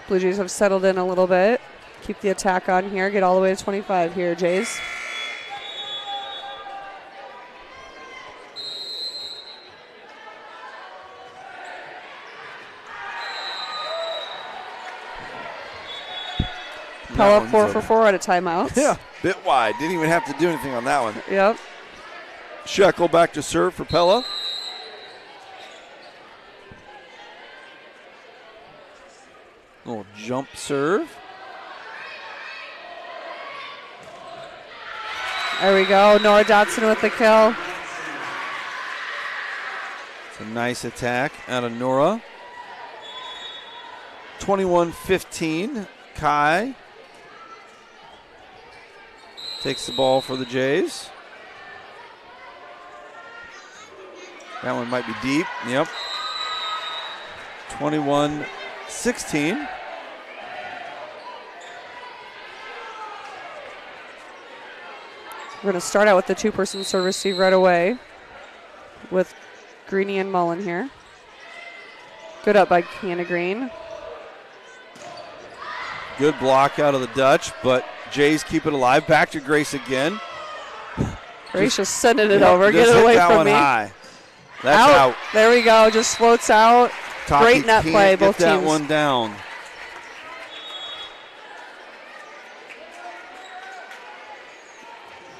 Blue Jays have settled in a little bit. Keep the attack on here. Get all the way to 25 here, Jays. Pella 4 for 4 out of timeouts. Yeah, bit wide. Didn't even have to do anything on that one. Yep. Shekel back to serve for Pella. Little jump serve. There we go. Nora Dotson with the kill. It's a nice attack out of Nora. 21-15. Kai takes the ball for the Jays. That one might be deep. Yep. 21-16. We're going to start out with the two-person serve receive right away with Greeny and Mullen here. Good up by Hannah Green. Good block out of the Dutch, but Jays keep it alive. Back to Grace again. Grace just sending it over. Get Just it away hit that from one me. high. That's out. There we go. Just floats out. Taki Great net can't play, get both that teams. one down.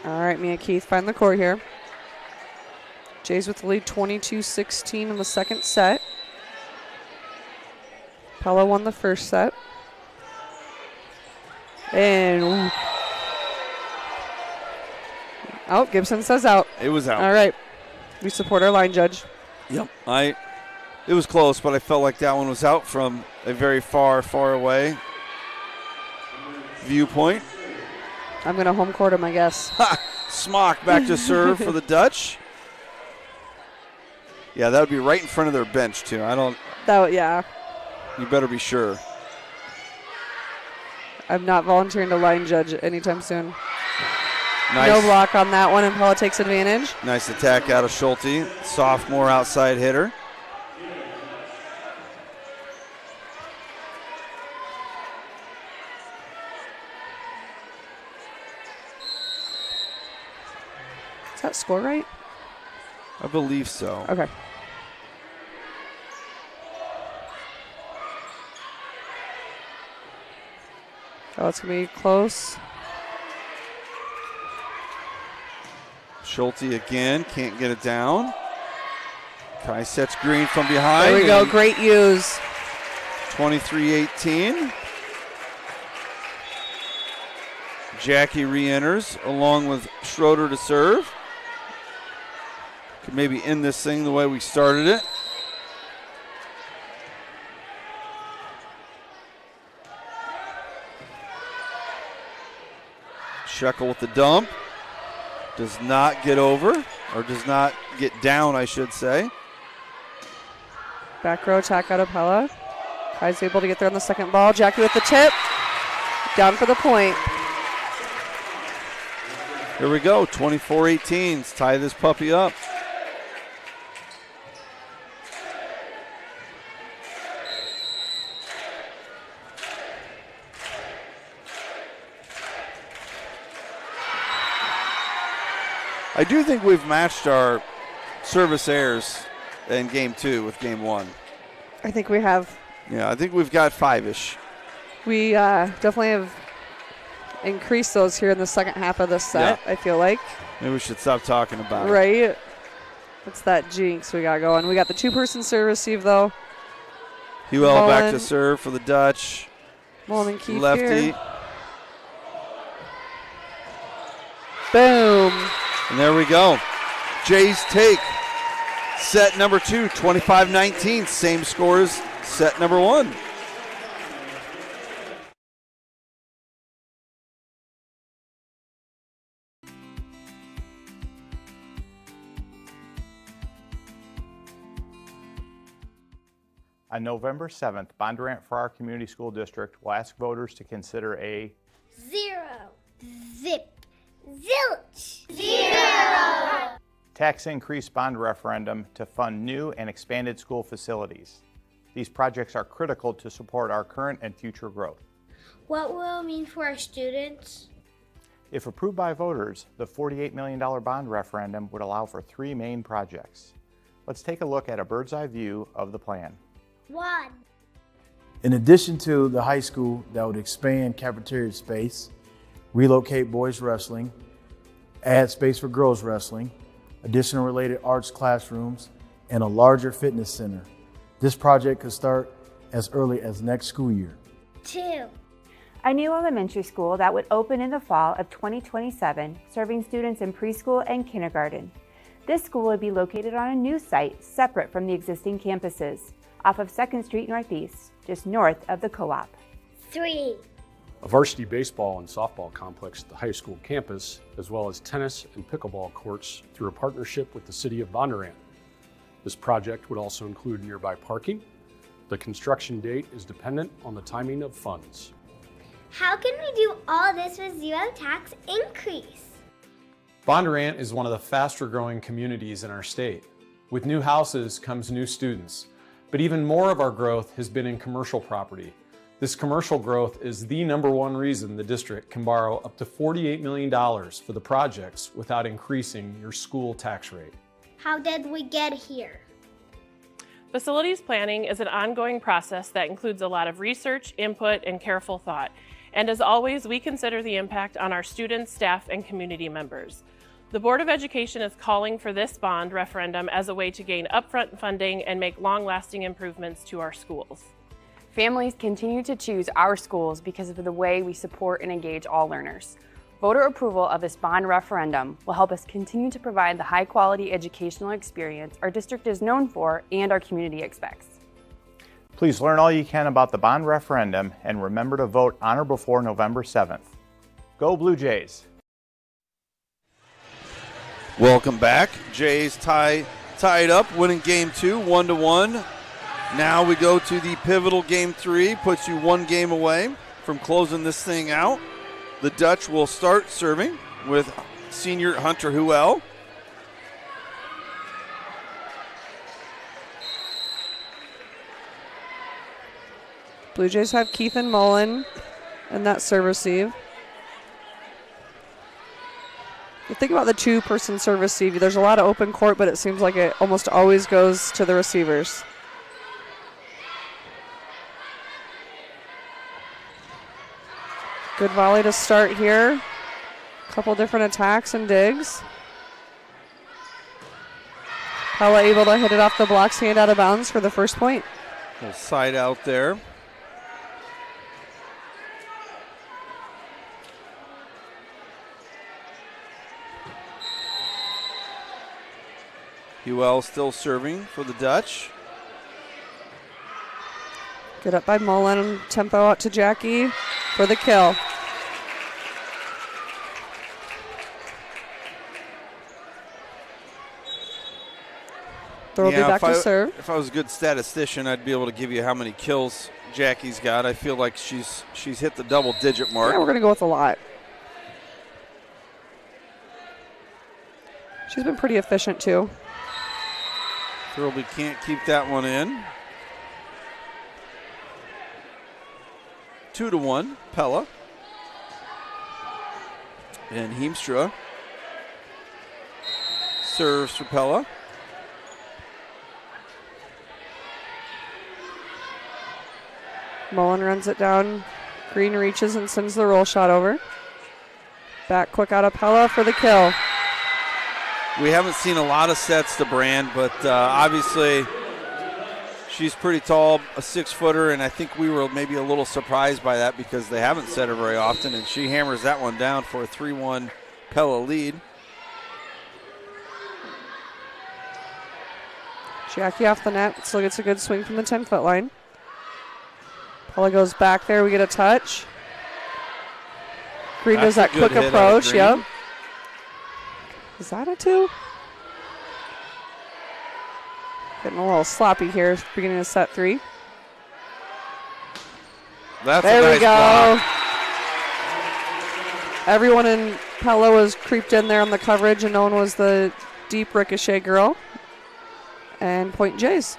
All right, Mia Keith find the court here. Jays with the lead 22-16 in the second set. Pella won the first set. And oh, Gibson says out. It was out. All right. We support our line judge. Yep. It was close, but I felt like that one was out from a very far, far away viewpoint. I'm going to home court him, I guess. Smock back to serve for the Dutch. Yeah, that would be right in front of their bench, too. Yeah. You better be sure. I'm not volunteering to line judge anytime soon. Nice. No block on that one, and Pella takes advantage. Nice attack out of Schulte. Sophomore outside hitter. Is that score right? I believe so. Okay. Oh, it's going to be close. Schulte again, can't get it down. Kai sets Green from behind. There we go, great use. 23-18. Jackie re-enters along with Schroeder to serve. Could maybe end this thing the way we started it. Shekel with the dump. Does not get over, or does not get down, I should say. Back row attack out of Pella. Kai's able to get there on the second ball. Jackie with the tip. Down for the point. Here we go, 24-18. Let's tie this puppy up. I do think we've matched our service errors in game 2 with game 1. I think we have. Yeah, I think we've got 5-ish. We definitely have increased those here in the second half of this set, I feel like. Maybe we should stop talking about it. Right. It's that jinx we got going. We got the two-person serve receive, though. Huel back to serve for the Dutch. Mullen and Keefe lefty. Here. Boom. And there we go. Jays take set number 2, 25-19. Same score as set number 1. On November 7th, Bondurant for our community school district will ask voters to consider a 0, zip, zilch, 0 tax increase bond referendum to fund new and expanded school facilities. These projects are critical to support our current and future growth. What will it mean for our students? If approved by voters, the $48 million bond referendum would allow for 3 main projects. Let's take a look at a bird's eye view of the plan. 1, In addition to the high school that would expand cafeteria space, relocate boys wrestling, add space for girls wrestling, additional related arts classrooms, and a larger fitness center. This project could start as early as next school year. 2, A new elementary school that would open in the fall of 2027, serving students in preschool and kindergarten. This school would be located on a new site separate from the existing campuses, off of 2nd Street Northeast, just north of the co-op. 3, A varsity baseball and softball complex at the high school campus, as well as tennis and pickleball courts through a partnership with the City of Bondurant. This project would also include nearby parking. The construction date is dependent on the timing of funds. how can we do all this with 0 tax increase? Bondurant is one of the faster growing communities in our state. With new houses comes new students, but even more of our growth has been in commercial property. This commercial growth is the #1 reason the district can borrow up to $48 million for the projects without increasing your school tax rate. How did we get here? Facilities planning is an ongoing process that includes a lot of research, input, and careful thought. And as always, we consider the impact on our students, staff, and community members. The Board of Education is calling for this bond referendum as a way to gain upfront funding and make long-lasting improvements to our schools. Families continue to choose our schools because of the way we support and engage all learners. Voter approval of this bond referendum will help us continue to provide the high-quality educational experience our district is known for and our community expects. Please learn all you can about the bond referendum and remember to vote on or before November 7th. Go Bluejays! Welcome back. Jays tied up, winning game 2, 1-1. Now we go to the pivotal game 3, puts you 1 game away from closing this thing out. The Dutch will start serving with senior Hunter Huel. Blue Jays have Keith and Mullen and that serve receive. You think about the two-person serve receive. There's a lot of open court, but it seems like it almost always goes to the receivers. Good volley to start here. Couple different attacks and digs. Pella able to hit it off the block's hand out of bounds for the first point. Little side out there. Huel still serving for the Dutch. Good up by Mullen. Tempo out to Jackie for the kill. Throw will be back to serve. If I was a good statistician, I'd be able to give you how many kills Jackie's got. I feel like she's hit the double-digit mark. Yeah, we're going to go with a lot. She's been pretty efficient, too. Thurlby can't keep that one in. 2-1, Pella. And Heemstra serves for Pella. Mullen runs it down. Green reaches and sends the roll shot over. Back quick out of Pella for the kill. We haven't seen a lot of sets to Brand, but obviously she's pretty tall, a 6-footer, and I think we were maybe a little surprised by that because they haven't set her very often, and she hammers that one down for a 3-1 Pella lead. Jackie off the net, still gets a good swing from the 10-foot line. Pella goes back there, we get a touch. Green does that quick approach, yep. Is that a 2? Getting a little sloppy here, beginning of set 3. That's there a nice we go. block. Everyone in Pella was creeped in there on the coverage, and no one was the deep ricochet girl. And point Jays.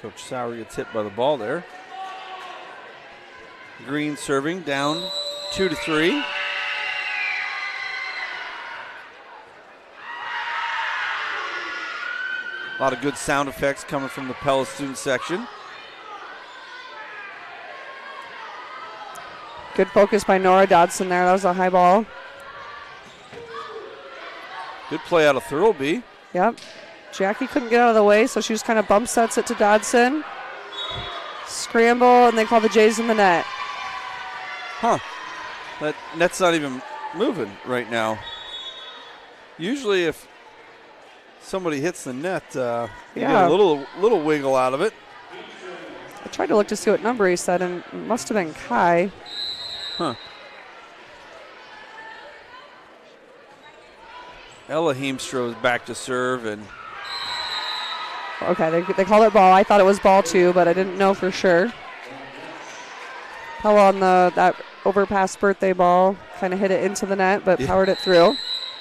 Coach Sauer gets hit by the ball there. Green serving down 2-3. A lot of good sound effects coming from the Pella student section. Good focus by Nora Dodson there. That was a high ball. Good play out of Thurlby. Yep. Jackie couldn't get out of the way, so she just kind of bump sets it to Dodson. Scramble, and they call the Jays in the net. Huh. That net's not even moving right now. Usually if somebody hits the net, you get a little wiggle out of it. I tried to look to see what number he said, and it must have been Kai. Huh. Ella Heemstra is back to serve, and okay, they called it ball. I thought it was ball 2, but I didn't know for sure. Pella on that overpass birthday ball, kind of hit it into the net, but powered it through.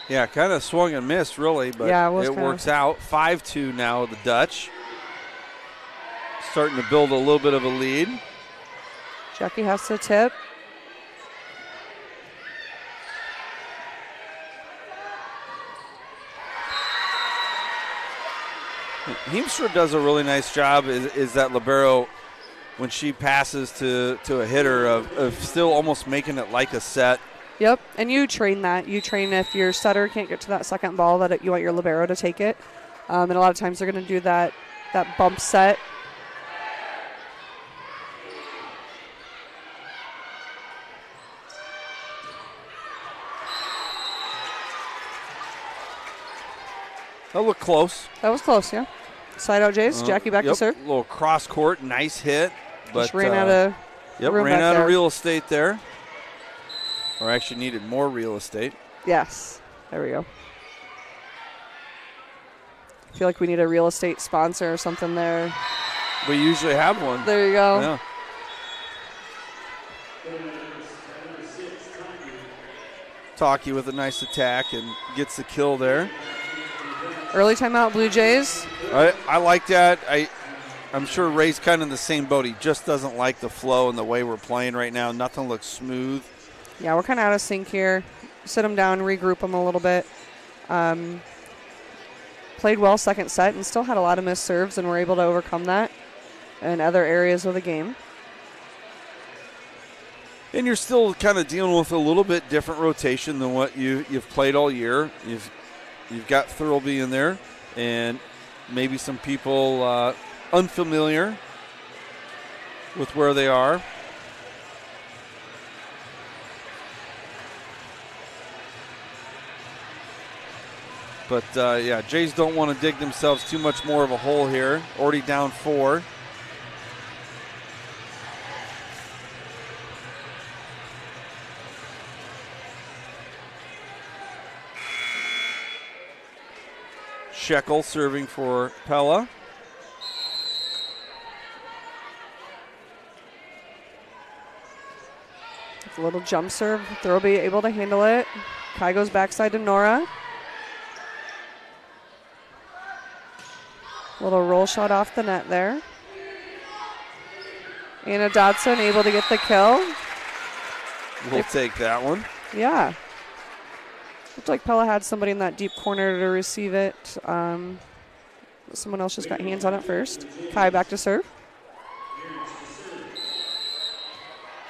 Yeah, kind of swung and missed, really, but it works out. 5-2 now, the Dutch. Starting to build a little bit of a lead. Jackie has to tip. Heemstra does a really nice job is that libero when she passes to a hitter of still almost making it like a set. Yep, and you train that. You train if your setter can't get to that second ball that you want your libero to take it. And a lot of times they're going to do that bump set. That looked close. That was close, yeah. Side out Jays. Jackie back to serve. A little cross court, nice hit. But just ran out of room ran out there. of real estate there. Or actually needed more real estate. Yes. There we go. I feel like we need a real estate sponsor or something there. We usually have one. There you go. Yeah. Taki with a nice attack and gets the kill there. Early timeout, Blue Jays. I like that. I'm sure Ray's kind of in the same boat. He just doesn't like the flow and the way we're playing right now. Nothing looks smooth. Yeah, we're kind of out of sync here. Sit them down, regroup them a little bit. Played well second set and still had a lot of missed serves, and were able to overcome that in other areas of the game. And you're still kind of dealing with a little bit different rotation than what you've played all year. You've got Thurlby in there, and maybe some people unfamiliar with where they are. But, yeah, Jays don't want to dig themselves too much more of a hole here. Already down 4. Shekel serving for Pella. It's a little jump serve. Thurlby able to handle it. Kai goes backside to Nora. Little roll shot off the net there. Anna Dodson able to get the kill. We'll take that one. Yeah. Looked like Pella had somebody in that deep corner to receive it. Someone else just got hands on it first. Kai back to serve.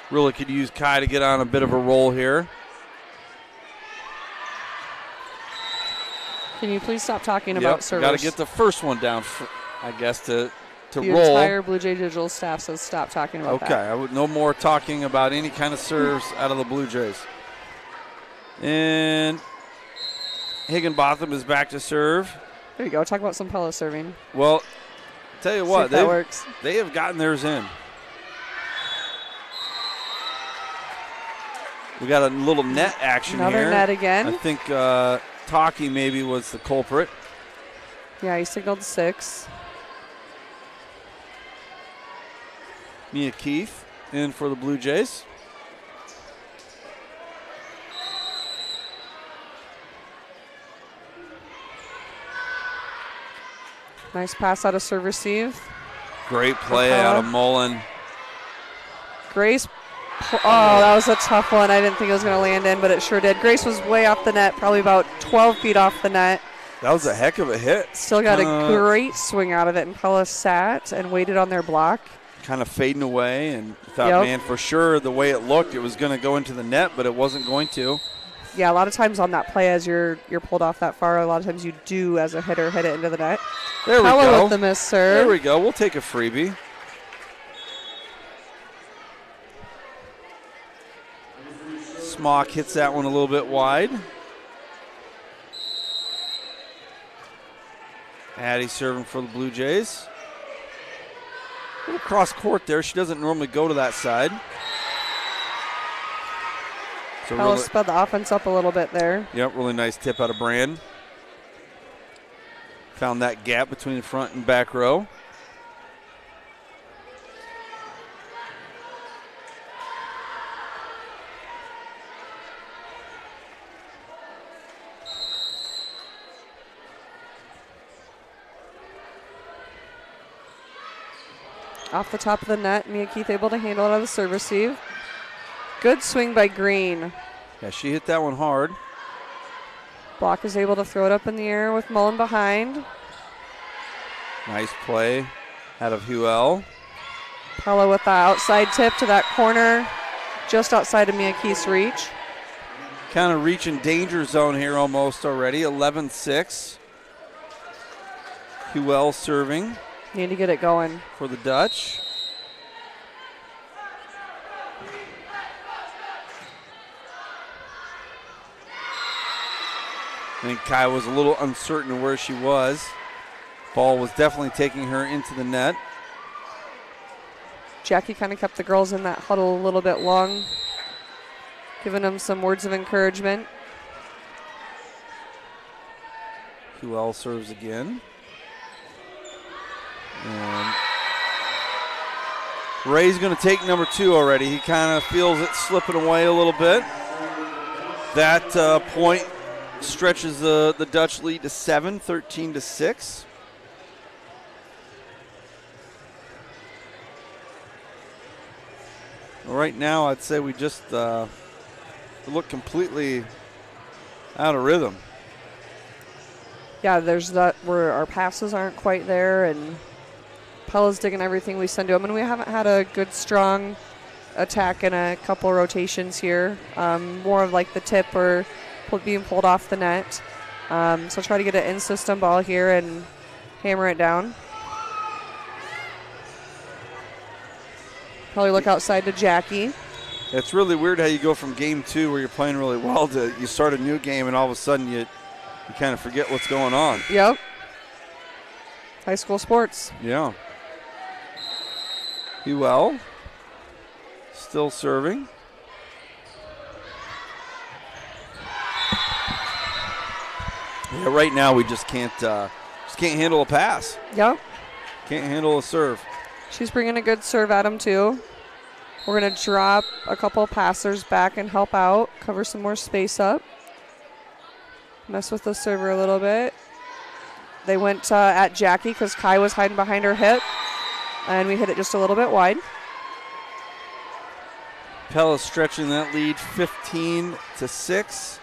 Really could use Kai to get on a bit of a roll here. Can you please stop talking about servers? Got to get the first one down, I guess, to the roll. The entire Blue Jay Digital staff says stop talking about that. Okay, no more talking about any kind of serves out of the Blue Jays. And Higginbotham is back to serve. There you go. Talk about some Pella serving. Well, tell you what, that works. They have gotten theirs in. We got a little net action here. Another net again. I think Taki maybe was the culprit. Yeah, he signaled 6. Mia Keith in for the Blue Jays. Nice pass out of serve receive. Great play out of Mullen. Grace. Oh, that was a tough one. I didn't think it was going to land in, but it sure did. Grace was way off the net, probably about 12 feet off the net. That was a heck of a hit. Still got a great swing out of it, and Pella sat and waited on their block. Kind of fading away, and thought, man, for sure, the way it looked, it was going to go into the net, but it wasn't going to. Yeah, a lot of times on that play, as you're pulled off that far, a lot of times you do, as a hitter, hit it into the net. There we Pella go. with the miss serve. There we go. We'll take a freebie. Smock hits that one a little bit wide. Addie serving for the Blue Jays. A little cross court there. She doesn't normally go to that side. So Pella sped the offense up a little bit there. Yep, really nice tip out of Brand. Found that gap between the front and back row. Off the top of the net, Mia Keith able to handle it out of the serve receive. Good swing by Green. Yeah, she hit that one hard. Block is able to throw it up in the air with Mullen behind. Nice play out of Huel. Pella with the outside tip to that corner, just outside of Mia Keith's reach. Kind of reaching danger zone here almost already. 11-6. Huel serving. Need to get it going. For the Dutch. I think Kai was a little uncertain of where she was. Ball was definitely taking her into the net. Jackie kind of kept the girls in that huddle a little bit long, giving them some words of encouragement. Huel serves again. And Ray's going to take number 2 already. He kind of feels it slipping away a little bit. That point stretches the Dutch lead to 7, 13-6. Right now, I'd say we just look completely out of rhythm. Yeah, there's that where our passes aren't quite there, and Pella's digging everything we send to him, and we haven't had a good, strong attack in a couple rotations here. More of like the tip or being pulled off the net. So try to get an in-system ball here and hammer it down. Probably look outside to Jackie. It's really weird how you go from game 2 where you're playing really well to you start a new game and all of a sudden you kind of forget what's going on. Yep. High school sports. Yeah. Huel still serving. Yeah, right now we just can't Just can't handle a pass. Yep. Can't handle a serve. She's bringing a good serve at him, too. We're going to drop a couple passers back and help out, cover some more space up. Mess with the server a little bit. They went at Jackie because Kai was hiding behind her hip, and we hit it just a little bit wide. Pella stretching that lead 15-6.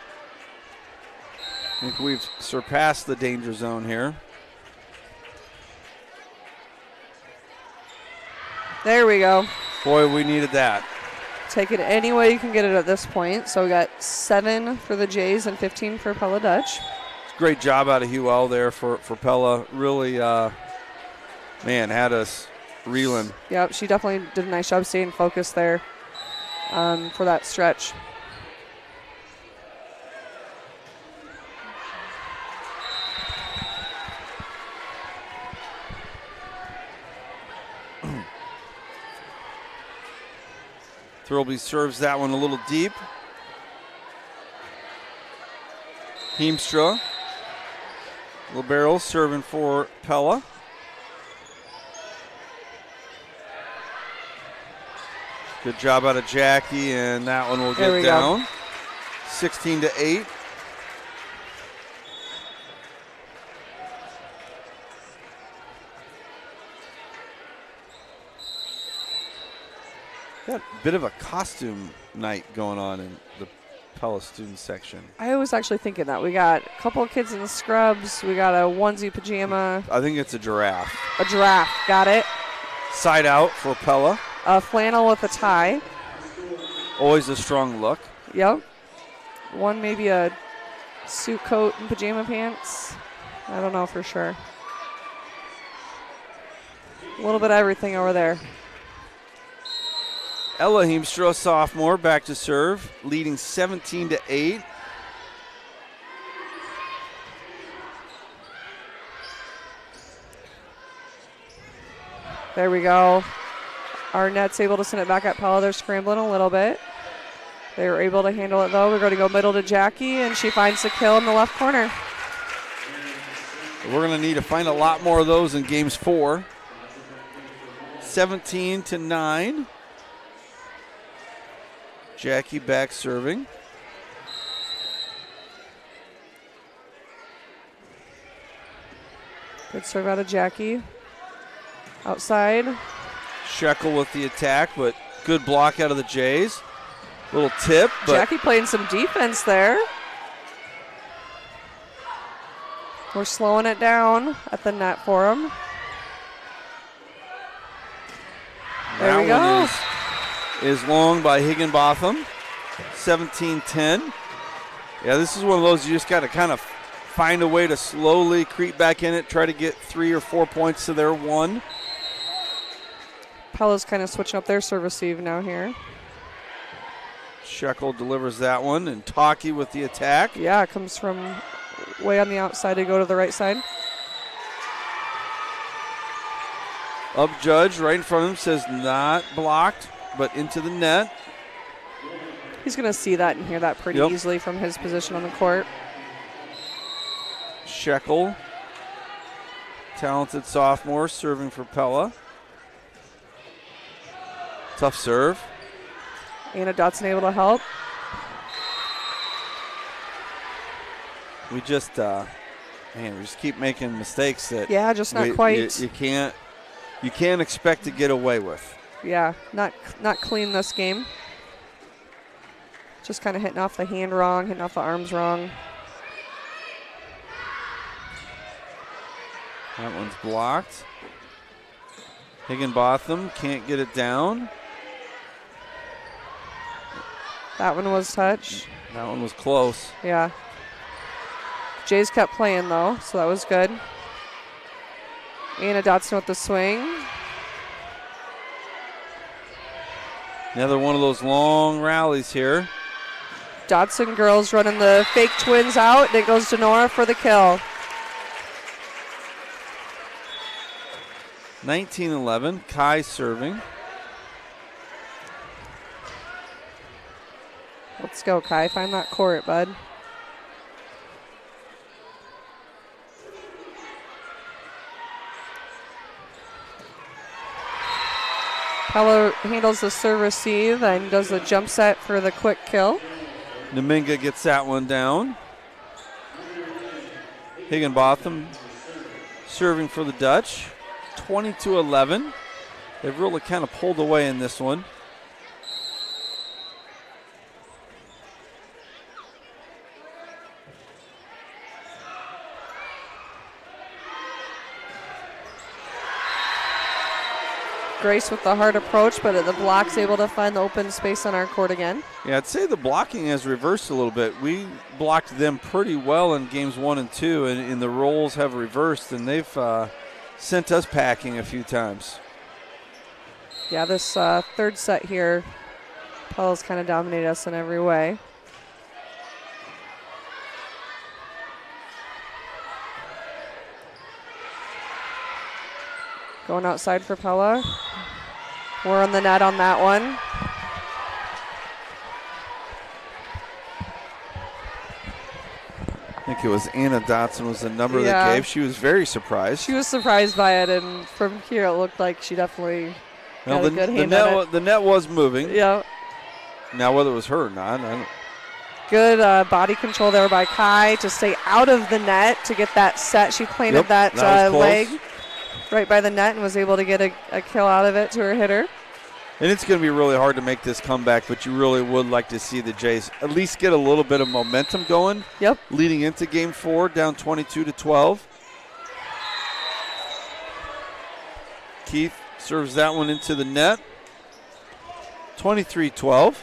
I think we've surpassed the danger zone here. There we go. Boy, we needed that. Take it any way you can get it at this point. So we got 7 for the Jays and 15 for Pella Dutch. Great job out of Huel there for Pella. Really, had us reeling. Yep, she definitely did a nice job staying focused there for that stretch. Thirlby serves that one a little deep. Heemstra. Libero serving for Pella. Good job out of Jackie, and that one will get down. 16-8. Got a bit of a costume night going on in the Pella student section. I was actually thinking that. We got a couple of kids in the scrubs. We got a onesie pajama. I think it's a giraffe. A giraffe, got it. Side out for Pella. A flannel with a tie. Always a strong look. Yep. One maybe a suit coat and pajama pants. I don't know for sure. A little bit of everything over there. Ella Heemstra, sophomore, back to serve, leading 17-8. There we go. Arnett's able to send it back at Pella. They're scrambling a little bit. They were able to handle it, though. We're going to go middle to Jackie, and she finds the kill in the left corner. We're going to need to find a lot more of those in games 4. 17-9. Jackie back serving. Good serve out of Jackie. Outside. Shekel with the attack, but good block out of the Jays. Little tip. But Jackie playing some defense there. We're slowing it down at the net for him. There we go. Is long by Higginbotham. 17-10. Yeah, this is one of those you just got to kind of find a way to slowly creep back in it, try to get 3 or 4 points to their 1. Pella's kind of switching up their serve receive now here. Shekel delivers that one, and Taki with the attack. Yeah, it comes from way on the outside to go to the right side. Up judge right in front of him says not blocked, but into the net. He's going to see that and hear that pretty easily from his position on the court. Shekel, talented sophomore, serving for Pella. Tough serve. Anna Dotson able to help. We just, we just keep making mistakes that. Yeah, just not quite. You can't expect to get away with. Yeah, not clean this game. Just kind of hitting off the hand wrong, hitting off the arms wrong. That one's blocked. Higginbotham can't get it down. That one was touched. That one was close. Yeah. Jays kept playing, though, so that was good. Anna Dotson with the swing. Another one of those long rallies here. Dotson girls running the fake twins out. It goes to Nora for the kill. 19-11. Kai serving. Let's go, Kai. Find that court, bud. Pella handles the serve receive and does the jump set for the quick kill. Dominga gets that one down. Higginbotham serving for the Dutch. 20-11. They've really kind of pulled away in this one. Grace with the hard approach, but the block's able to find the open space on our court again. Yeah, I'd say the blocking has reversed a little bit. We blocked them pretty well in games 1 and 2, and the roles have reversed, and they've sent us packing a few times. Yeah, this third set here, Pella's kind of dominated us in every way. Going outside for Pella. We're on the net on that one. I think it was Anna Dotson was the number that gave. She was very surprised. She was surprised by it, and from here it looked like she definitely got a good hand on it. The net was moving. Yeah. Now whether it was her or not, I don't. Good body control there by Kai to stay out of the net to get that set. She planted that leg right by the net and was able to get a kill out of it to her hitter. And it's going to be really hard to make this comeback, but you really would like to see the Jays at least get a little bit of momentum going. Yep. Leading into Game 4, down 22-12. Keith serves that one into the net. 23-12.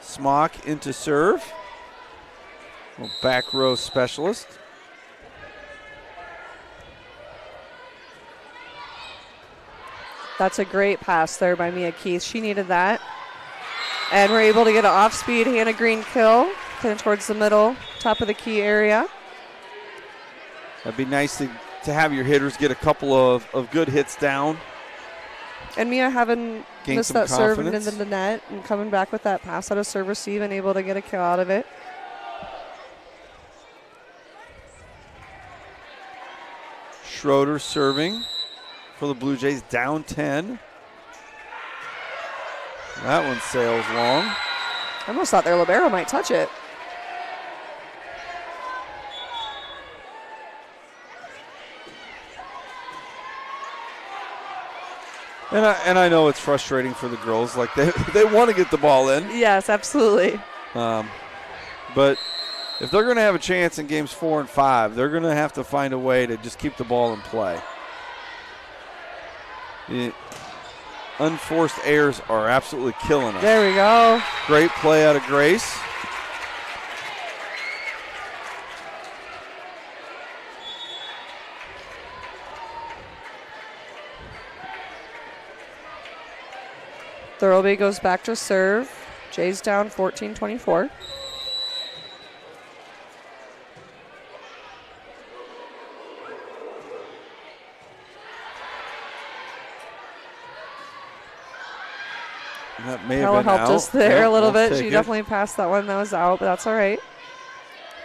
Smock into serve. Back row specialist. That's a great pass there by Mia Keith. She needed that. And we're able to get an off-speed Hannah Green kill, kind of towards the middle, top of the key area. That'd be nice to have your hitters get a couple of good hits down. And Mia having missed that serve into the net and coming back with that pass out of serve receive and able to get a kill out of it. Schroeder serving for the Blue Jays, down 10. That one sails long. I almost thought their libero might touch it. And I know it's frustrating for the girls. Like they want to get the ball in. Yes, absolutely. But if they're going to have a chance in games 4 and 5, they're going to have to find a way to just keep the ball in play. The unforced errors are absolutely killing us. There we go. Great play out of Grace. Thurlby goes back to serve. Jays down 14-24. That may have Pella been helped out. us there a little bit. We'll She definitely passed that one. That was out, but that's all right.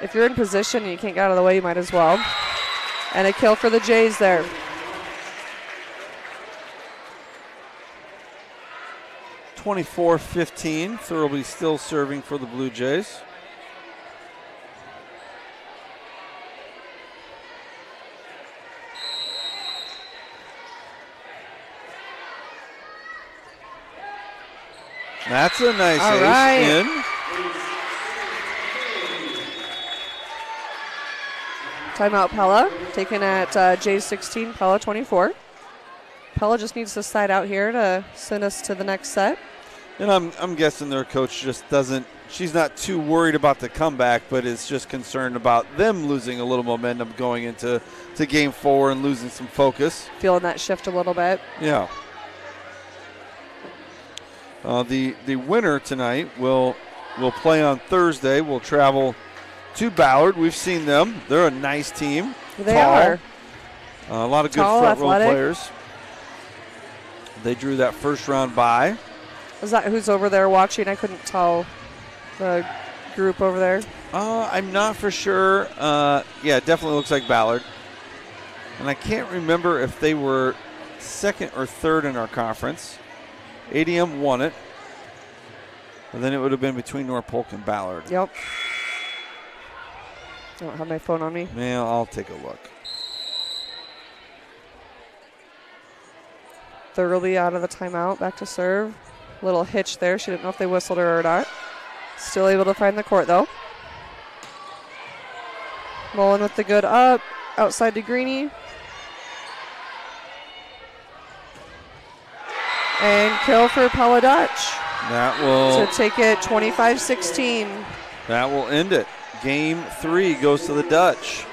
If you're in position and you can't get out of the way, you might as well. And a kill for the Jays there. (24-15). Thurlby still serving for the Blue Jays. That's a nice ace in. Timeout Pella, taken at Jays 16, Pella 24. Pella just needs to slide out here to send us to the next set. And I'm guessing their coach just doesn't, she's not too worried about the comeback, but is just concerned about them losing a little momentum going into Game 4 and losing some focus. Feeling that shift a little bit. Yeah. The winner tonight will play on Thursday. We'll travel to Ballard. We've seen them. They're a nice team. They are. A lot of good Tall, front row athletic players. They drew that first round bye. Is that who's over there watching? I couldn't tell the group over there. I'm not for sure. Yeah, it definitely looks like Ballard. And I can't remember if they were second or third in our conference. ADM won it. And then it would have been between Norfolk and Ballard. Yep. I don't have my phone on me. Yeah, I'll take a look. Thoroughly out of the timeout, back to serve. Little hitch there. She didn't know if they whistled her or not. Still able to find the court, though. Mullen with the good up. Outside to Greeny. And kill for Pella Dutch. That will to take it 25-16. That will end it. Game 3 goes to the Dutch.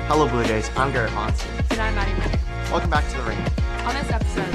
Hello Blue Jays, I'm Garrett Monson. And I'm Maddie Ray. Welcome back to the ring. On this episode,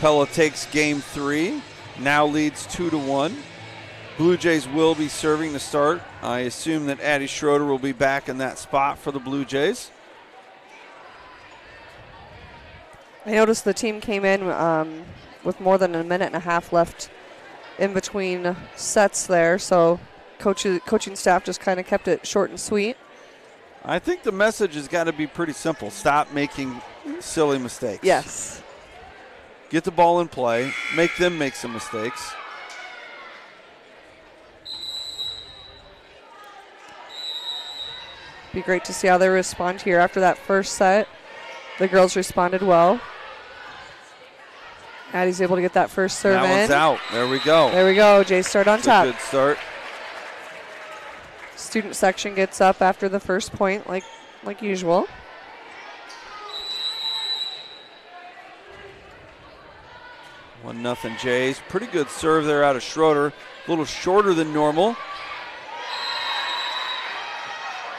Pella takes game 3, now leads 2-1. Blue Jays will be serving to start. I assume that Addie Schroeder will be back in that spot for the Blue Jays. I noticed the team came in with more than a minute and a half left in between sets there, so coaching staff just kind of kept it short and sweet. I think the message has got to be pretty simple. Stop making silly mistakes. Yes. Get the ball in play. Make them make some mistakes. Be great to see how they respond here after that first set. The girls responded well. Addie's able to get that first serve in. That one's out. There we go. There we go. Jays start on top. Good start. Student section gets up after the first point like usual. One nothing Jays. Pretty good serve there out of Schroeder. A little shorter than normal.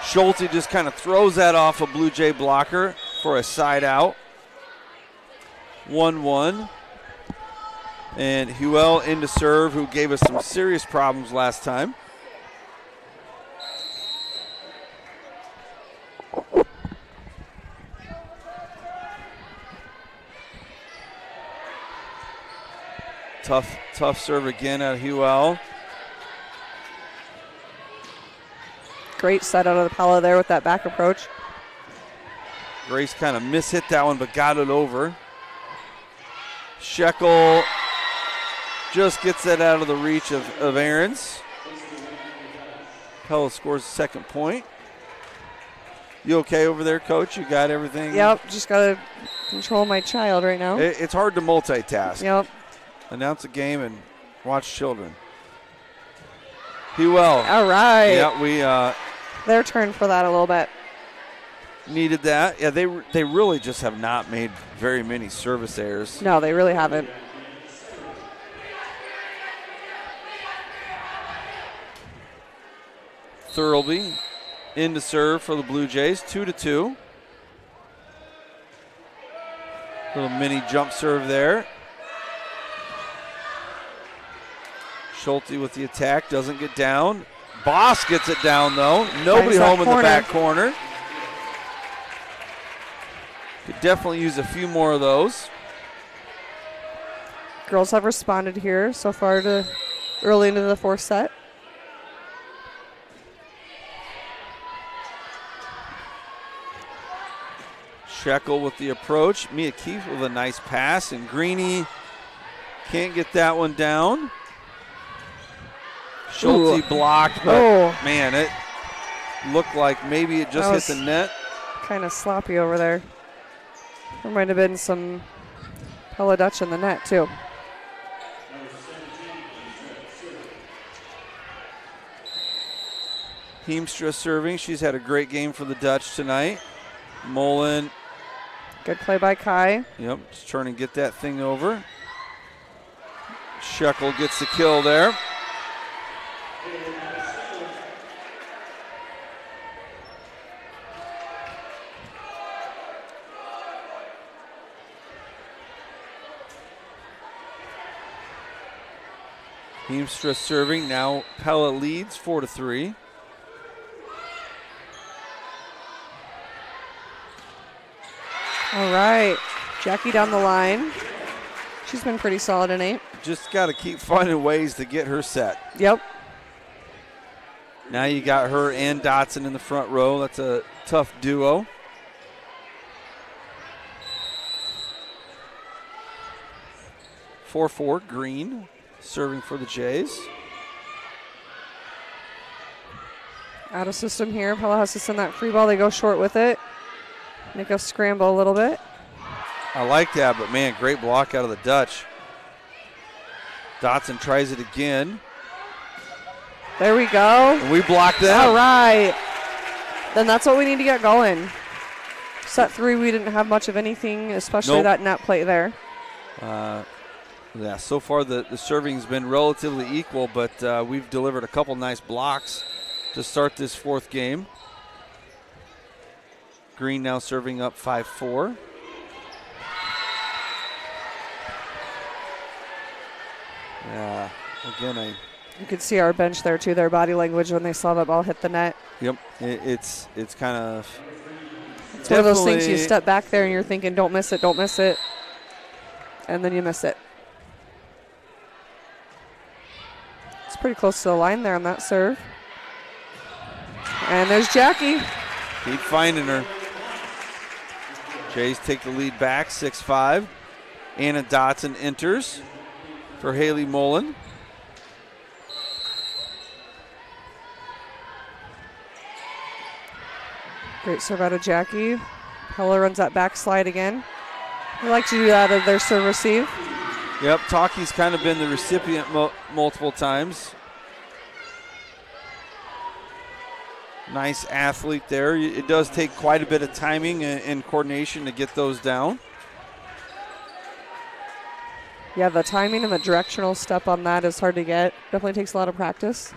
Schulte just kind of throws that off a Blue Jay blocker for a side out. 1-1. And Huel into serve, who gave us some serious problems last time. Tough serve again at Huel. Great set out of the Pella there with that back approach. Grace kind of mishit that one, but got it over. Shekel just gets that out of the reach of Aarons. Pella scores the second point. You okay over there, Coach? You got everything? Yep, just got to control my child right now. It's hard to multitask. Yep. Announce a game and watch children. Hewell. All right. Yeah, we their turn for that a little bit. Needed that. Yeah, they really just have not made very many service errors. No, they really haven't. Thurlby in to serve for the Blue Jays, 2-2. Little mini jump serve there. Schulte with the attack, doesn't get down. Boss gets it down though. Nobody home in the back corner. Could definitely use a few more of those. Girls have responded here so far to early into the fourth set. Shekel with the approach. Mia Keefe with a nice pass, and Greeny can't get that one down. Schulte blocked, but man, it looked like maybe it just hit the net. Kind of sloppy over there. There might have been some Pella Dutch in the net too. Heemstra serving. She's had a great game for the Dutch tonight. Mullen. Good play by Kai. Yep, just trying to get that thing over. Shekel gets the kill there. Heemstra serving. Now Pella leads 4-3. All right. Jackie down the line. She's been pretty solid tonight. Just got to keep finding ways to get her set. Yep. Now you got her and Dotson in the front row. That's a tough duo. (4-4) Green serving for the Jays. Out of system here. Pella has to send that free ball. They go short with it. Make us scramble a little bit. I like that, but man, great block out of the Dutch. Dotson tries it again. There we go. And we blocked that. All right. Then that's what we need to get going. Set 3, we didn't have much of anything, especially that net play there. Yeah, so far the serving's been relatively equal, but we've delivered a couple nice blocks to start this fourth game. Green now serving up 5-4. Yeah, again, you could see our bench there too, their body language when they saw that ball hit the net. Yep, it's kind of. It's one of those things you step back there and you're thinking, don't miss it, and then you miss it. It's pretty close to the line there on that serve. And there's Jackie. Keep finding her. Jays take the lead back, 6-5. Anna Dotson enters for Haley Mullen. Great serve out of Jackie. Pella runs that backslide again. We like to do that at their serve receive. Yep, Talkie's kind of been the recipient multiple times. Nice athlete there. It does take quite a bit of timing and coordination to get those down. Yeah, the timing and the directional step on that is hard to get. Definitely takes a lot of practice.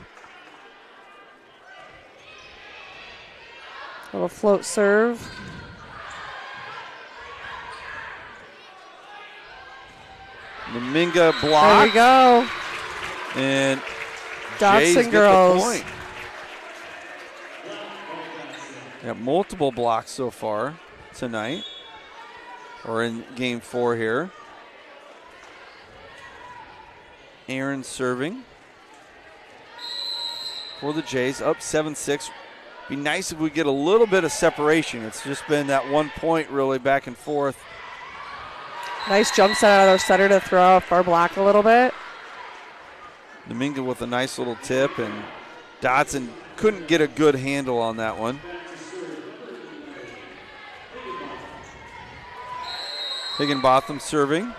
Little float serve. Dominga block. There we go. And Dotson Jays girls. get the point. Got multiple blocks so far tonight, or in game 4 here. Aaron serving for the Jays, up 7-6. Be nice if we get a little bit of separation. It's just been that 1 point really back and forth. Nice jump set out of their setter to throw off our block a little bit. Dominga with a nice little tip, and Dodson couldn't get a good handle on that one. Higginbotham serving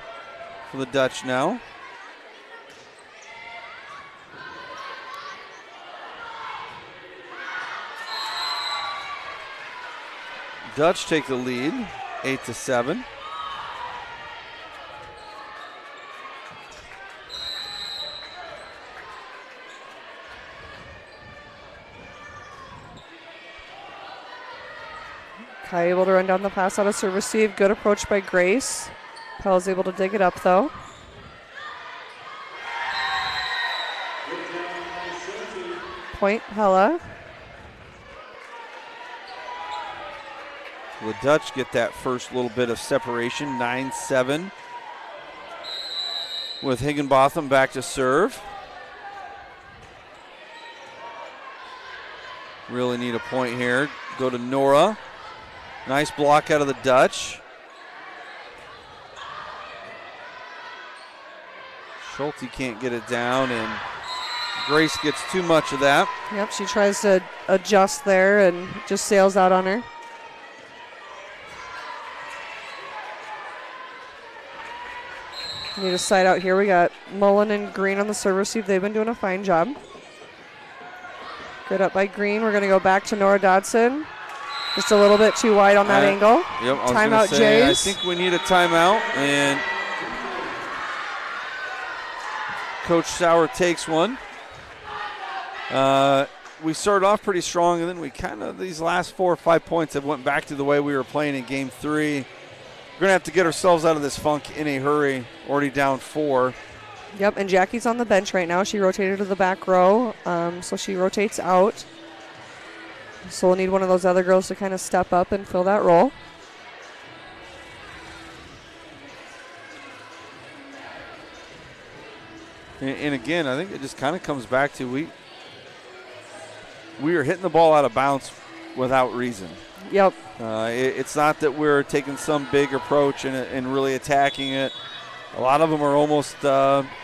for the Dutch now. Dutch take the lead, 8-7. Kai able to run down the pass out of serve receive. Good approach by Grace. Pella's able to dig it up though. Point Pella. The Dutch get that first little bit of separation, 9-7. With Higginbotham back to serve. Really need a point here. Go to Nora. Nice block out of the Dutch. Schulte can't get it down, and Grace gets too much of that. Yep, she tries to adjust there and just sails out on her. Need a side out here. We got Mullen and Green on the serve receive. They've been doing a fine job. Good up by Green. We're going to go back to Nora Dodson. Just a little bit too wide on that angle. Yep, timeout, Jays. I think we need a timeout, and Coach Sauer takes one. We started off pretty strong, and then we kind of, these last 4 or 5 points have went back to the way we were playing in game 3. We're going to have to get ourselves out of this funk in a hurry. Already down 4. Yep, and Jackie's on the bench right now. She rotated to the back row, so she rotates out. So we'll need one of those other girls to kind of step up and fill that role. And again, I think it just kind of comes back to we are hitting the ball out of bounds without reason. Yep. It's not that we're taking some big approach and really attacking it. A lot of them are almost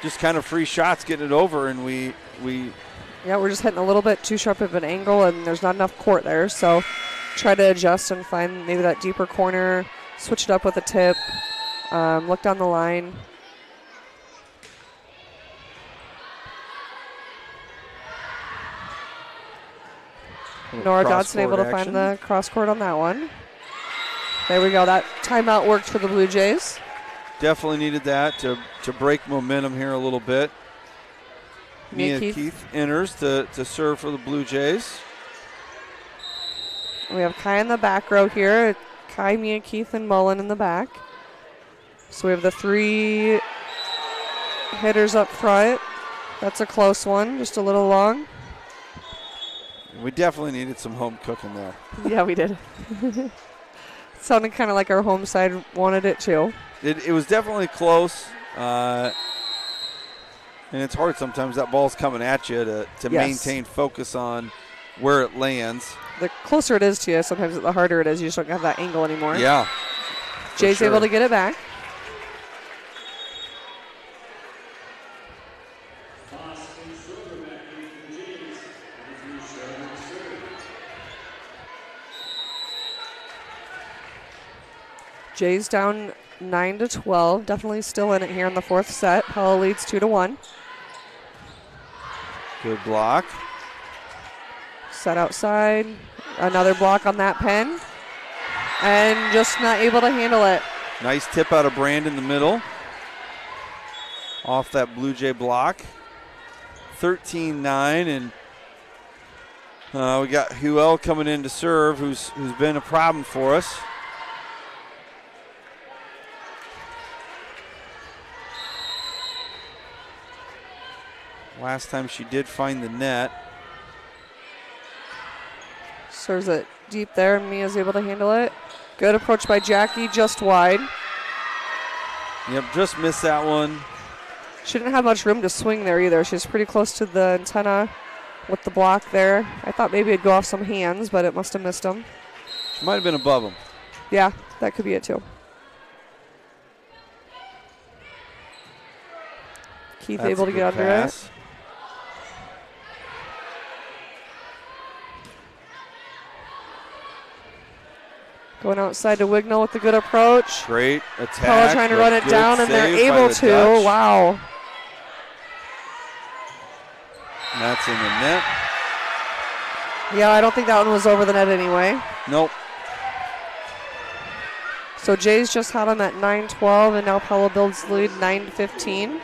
just kind of free shots getting it over, and we yeah, we're just hitting a little bit too sharp of an angle, and there's not enough court there. So try to adjust and find maybe that deeper corner, switch it up with a tip, look down the line. Nora Dodson able to find the cross court on that one. There we go. That timeout worked for the Blue Jays. Definitely needed that to break momentum here a little bit. Mia Keith enters to serve for the Blue Jays. We have Kai in the back row here. Kai, Mia Keith, and Mullen in the back. So we have the 3 hitters up front. That's a close one, just a little long. We definitely needed some home cooking there. Yeah, we did. Sounded kind of like our home side wanted it too. It was definitely close. And it's hard sometimes, that ball's coming at you to maintain focus on where it lands. The closer it is to you, sometimes the harder it is. You just don't have that angle anymore. Yeah. Jay's able to get it back. Jays down 9-12. Definitely still in it here in the 4th set. Pella leads 2-1. Good block. Set outside. Another block on that pen. And just not able to handle it. Nice tip out of Brand in the middle. Off that Blue Jay block. 13-9, and we got Huel coming in to serve, who's been a problem for us. Last time she did find the net. Serves it deep there, and Mia's able to handle it. Good approach by Jackie, just wide. Yep, just missed that one. She didn't have much room to swing there either. She's pretty close to the antenna with the block there. I thought maybe it'd go off some hands, but it must have missed him. She might have been above him. Yeah, that could be it too. Keith That's able a to good get under pass. it. Going outside to Wignall with the good approach. Great attack. Pella trying to run it Good down, and they're save by able the to. Dutch. Wow. And that's in the net. Yeah, I don't think that one was over the net anyway. Nope. So Jays just had them at 9-12, and now Pella builds the lead 9-15.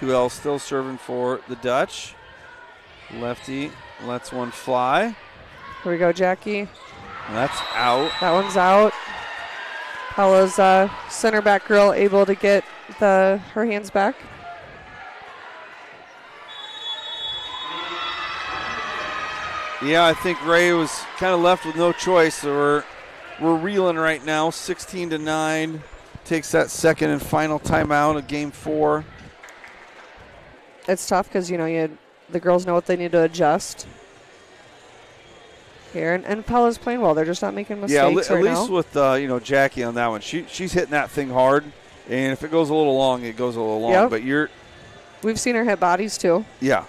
QL still serving for the Dutch. Lefty lets one fly. Here we go, Jackie. And that's out. That one's out. Pella's center back girl able to get her hands back. Yeah, I think Ray was kind of left with no choice. So we're reeling right now, 16-9. Takes that second and final timeout of game 4. It's tough because, the girls know what they need to adjust here. And Pella's playing well. They're just not making mistakes at right least now. with Jackie on that one. She's hitting that thing hard. And if it goes a little long, it goes a little long. Yep. But We've seen her hit bodies too. Yeah.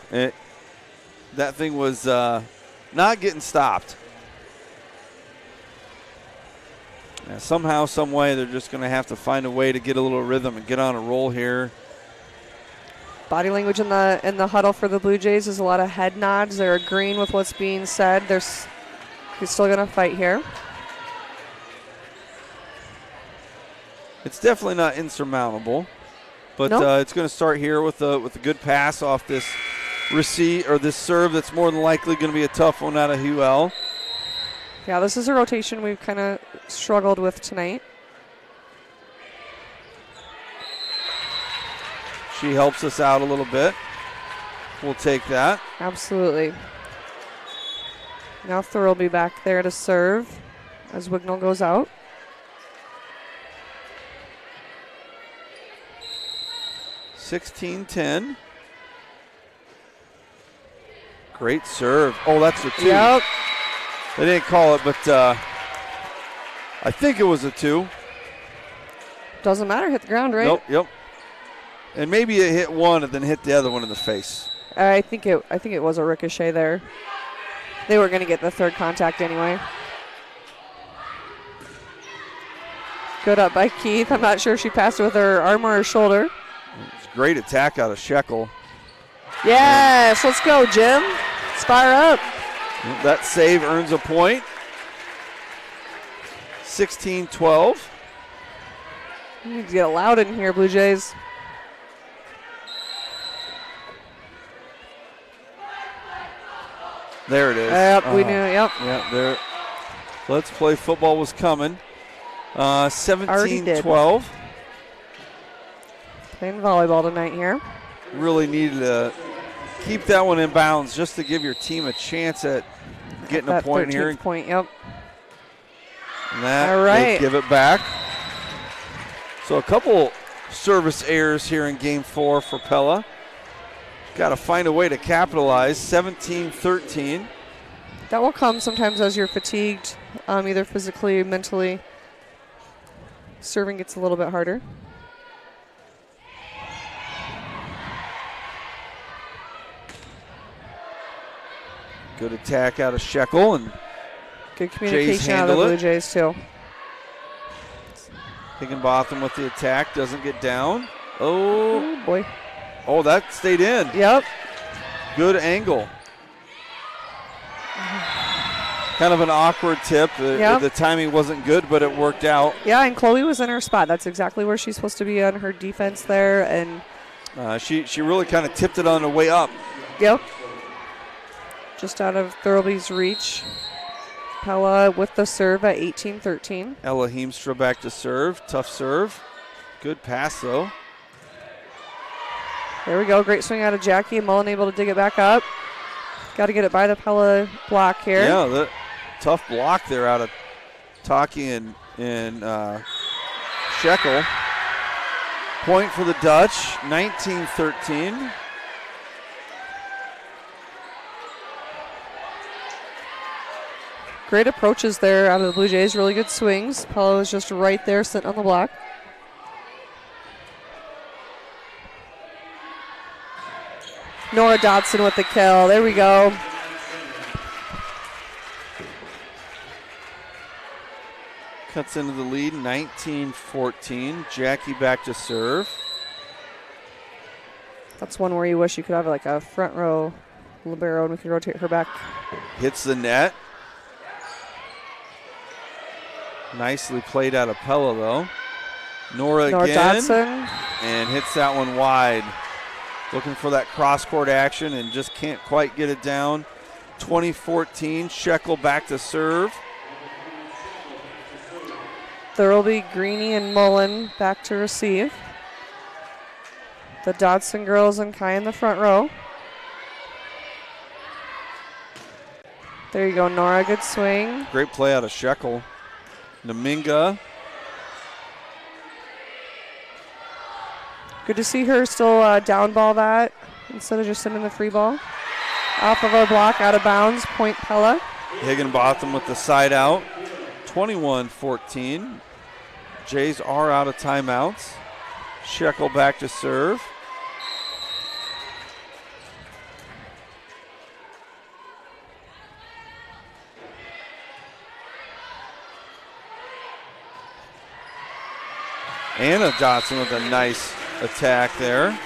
That thing was not getting stopped. Yeah, somehow, some way, they're just going to have to find a way to get a little rhythm and get on a roll here. Body language in the huddle for the Blue Jays is a lot of head nods. They're agreeing with what's being said. He's still going to fight here. It's definitely not insurmountable, but Nope. it's going to start here with a good pass off this receive or this serve that's more than likely going to be a tough one out of Huel. Yeah, this is a rotation we've kind of struggled with tonight. She helps us out a little bit. We'll take that. Absolutely. Now Thur will be back there to serve as Wignall goes out. $16-10. Great serve. Oh, that's a 2. Yep. They didn't call it, but I think it was a 2. Doesn't matter. Hit the ground, right? Nope. Yep. And maybe it hit one and then hit the other one in the face. I think it was a ricochet there. They were going to get the third contact anyway. Good up by Keith. I'm not sure if she passed it with her arm or her shoulder. It's a great attack out of Shekel. Yes, let's go, Jim. Fire up. That save earns a point. 16-12. You need to get loud in here, Blue Jays. There it is. Yep, we knew. Yep. Yeah, there. Let's Play Football was coming. 17-12. Playing volleyball tonight here. Really needed to keep that one in bounds just to give your team a chance at getting a point here. Point, yep. And that, all right. They give it back. So a couple service errors here in game 4 for Pella. Got to find a way to capitalize. 17-13. That will come sometimes as you're fatigued, either physically or mentally. Serving gets a little bit harder. Good attack out of Shekel, and good communication out of the Blue Jays too. Higginbotham with the attack, doesn't get down. Oh boy. Oh, that stayed in. Yep. Good angle. Kind of an awkward tip. Yep. The timing wasn't good, but it worked out. Yeah, and Chloe was in her spot. That's exactly where she's supposed to be on her defense there, and she really kind of tipped it on the way up. Yep. Just out of Thurlby's reach. Pella with the serve at 18-13. Ella Heemstra back to serve. Tough serve. Good pass, though. There we go. Great swing out of Jackie. Mullen able to dig it back up. Got to get it by the Pella block here. Yeah, the tough block there out of Taki and Shekel. Point for the Dutch, 19-13. Great approaches there out of the Blue Jays. Really good swings. Pella was just right there sitting on the block. Nora Dodson with the kill. There we go. Cuts into the lead, 19-14. Jackie back to serve. That's one where you wish you could have like a front row libero and we could rotate her back. Hits the net. Nicely played out of Pella, though. Nora again. Dodson. And hits that one wide. Looking for that cross-court action and just can't quite get it down. 20-14. Shekel back to serve. Thurlby, Greeny, and Mullen back to receive. The Dodson girls and Kai in the front row. There you go, Nora. Good swing. Great play out of Shekel. Naminga. Good to see her still down ball that instead of just sending the free ball. Off of our block, out of bounds, point Pella. Higginbotham with the side out. 21-14. Jays are out of timeouts. Shekel back to serve. Anna Dodson with a nice attack there.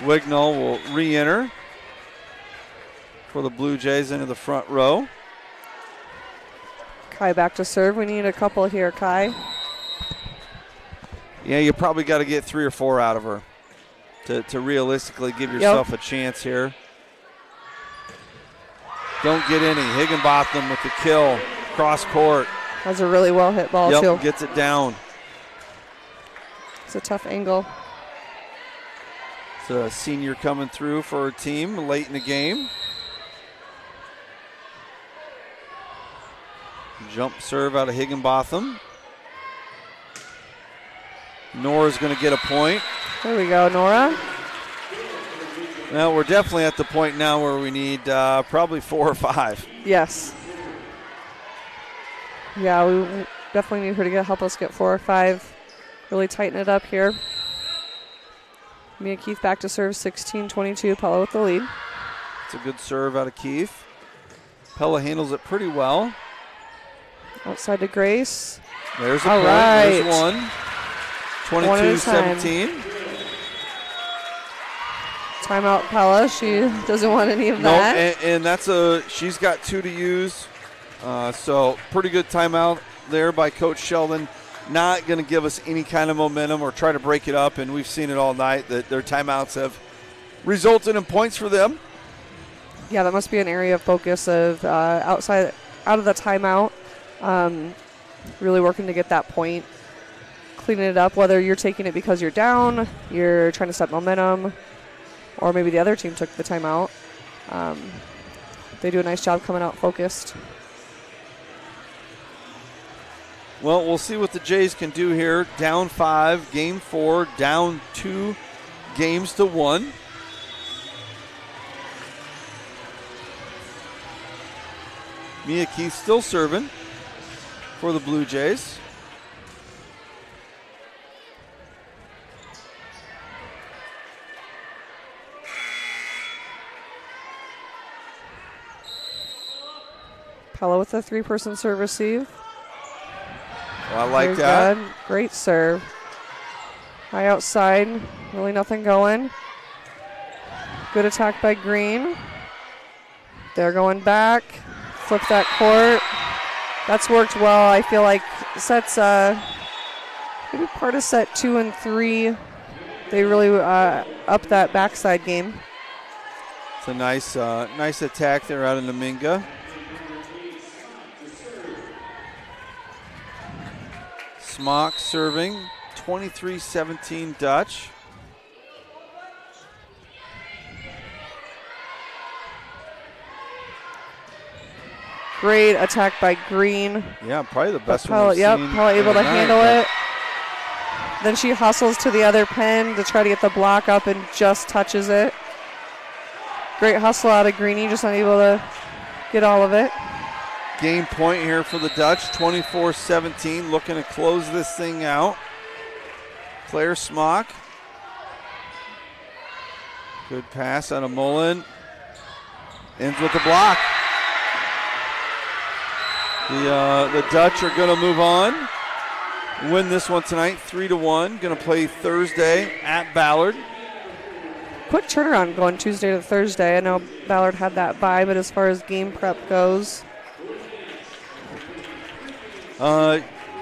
Wignall will re-enter for the Blue Jays into the front row. Kai back to serve. We need a couple here, Kai. Yeah, you probably got to get 3 or 4 out of her to realistically give yourself a chance here. Don't get any. Higginbotham with the kill. Cross court. That's a really well hit ball, too. Gets it down. It's a tough angle. It's a senior coming through for her team late in the game. Jump serve out of Higginbotham. Nora's going to get a point. There we go, Nora. Well, we're definitely at the point now where we need probably 4 or 5. Yes. Yeah, we definitely need her to help us get 4 or 5. Really tighten it up here. Mia Keith back to serve, 16-22. Pella with the lead. It's a good serve out of Keith. Pella handles it pretty well. Outside to Grace. There's a All point. right. There's one. 22-17. Timeout, Pella. She doesn't want any of that. And that's she's got 2 to use. So pretty good timeout there by Coach Sheldon. Not going to give us any kind of momentum or try to break it up, and we've seen it all night that their timeouts have resulted in points for them. Yeah, that must be an area of focus of out of the timeout, really working to get that point, cleaning it up, whether you're taking it because you're down, you're trying to set momentum, or maybe the other team took the timeout. They do a nice job coming out focused. Well, we'll see what the Jays can do here. Down 5, game 4, down 2 games to 1. Mia Keith still serving for the Blue Jays. Pella with a 3-person serve receive. Well, I like Very that. Good. Great serve. High outside. Really nothing going. Good attack by Green. They're going back. Flip that court. That's worked well. I feel like sets, maybe part of set 2 and 3, they really upped that backside game. It's a nice attack there out of Naminga. Smock serving, 23-17 Dutch. Great attack by Green. Yeah, probably the best Pella, one we've seen Pella able to tonight, handle it. Then she hustles to the other pen to try to get the block up and just touches it. Great hustle out of Greeny, just unable to get all of it. Game point here for the Dutch, 24-17, looking to close this thing out. Claire Smock. Good pass out of Mullen. Ends with the block. The Dutch are going to move on. Win this one tonight, 3-1. Going to play Thursday at Ballard. Quick turnaround going Tuesday to Thursday. I know Ballard had that bye, but as far as game prep goes.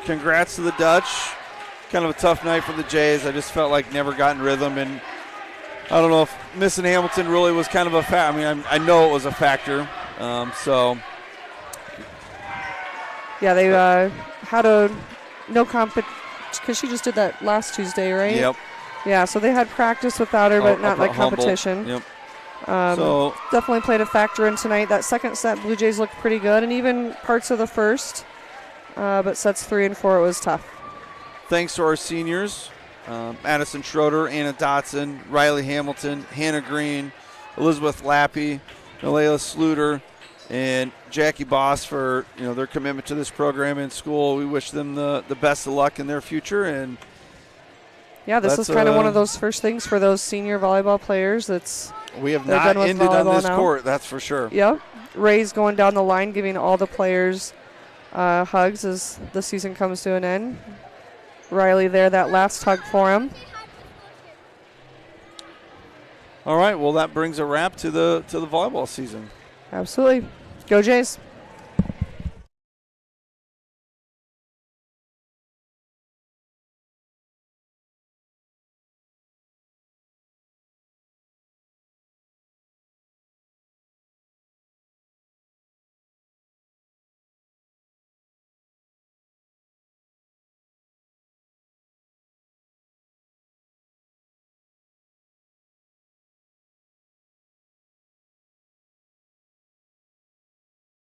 Congrats to the Dutch. Kind of a tough night for the Jays. I just felt like never got in rhythm, and I don't know if missing Hamilton really was kind of a factor. I mean, I know it was a factor. Yeah, they had no competition because she just did that last Tuesday, right? Yep. Yeah, so they had practice without her, but not like competition. Yep. So definitely played a factor in tonight. That second set, Blue Jays looked pretty good, and even parts of the first. But sets 3 and 4, it was tough. Thanks to our seniors, Addison Schroeder, Anna Dotson, Riley Hamilton, Hannah Green, Elizabeth Lappy, Nalela Sluter, and Jackie Boss for their commitment to this program in school. We wish them the best of luck in their future. And yeah, this is kind of one of those first things for those senior volleyball players. We have not ended on this court, that's for sure. Yep. Ray's going down the line, giving all the players hugs as the season comes to an end. Riley there, that last hug for him. All right, well, that brings a wrap to the volleyball season. Absolutely. Go Jays.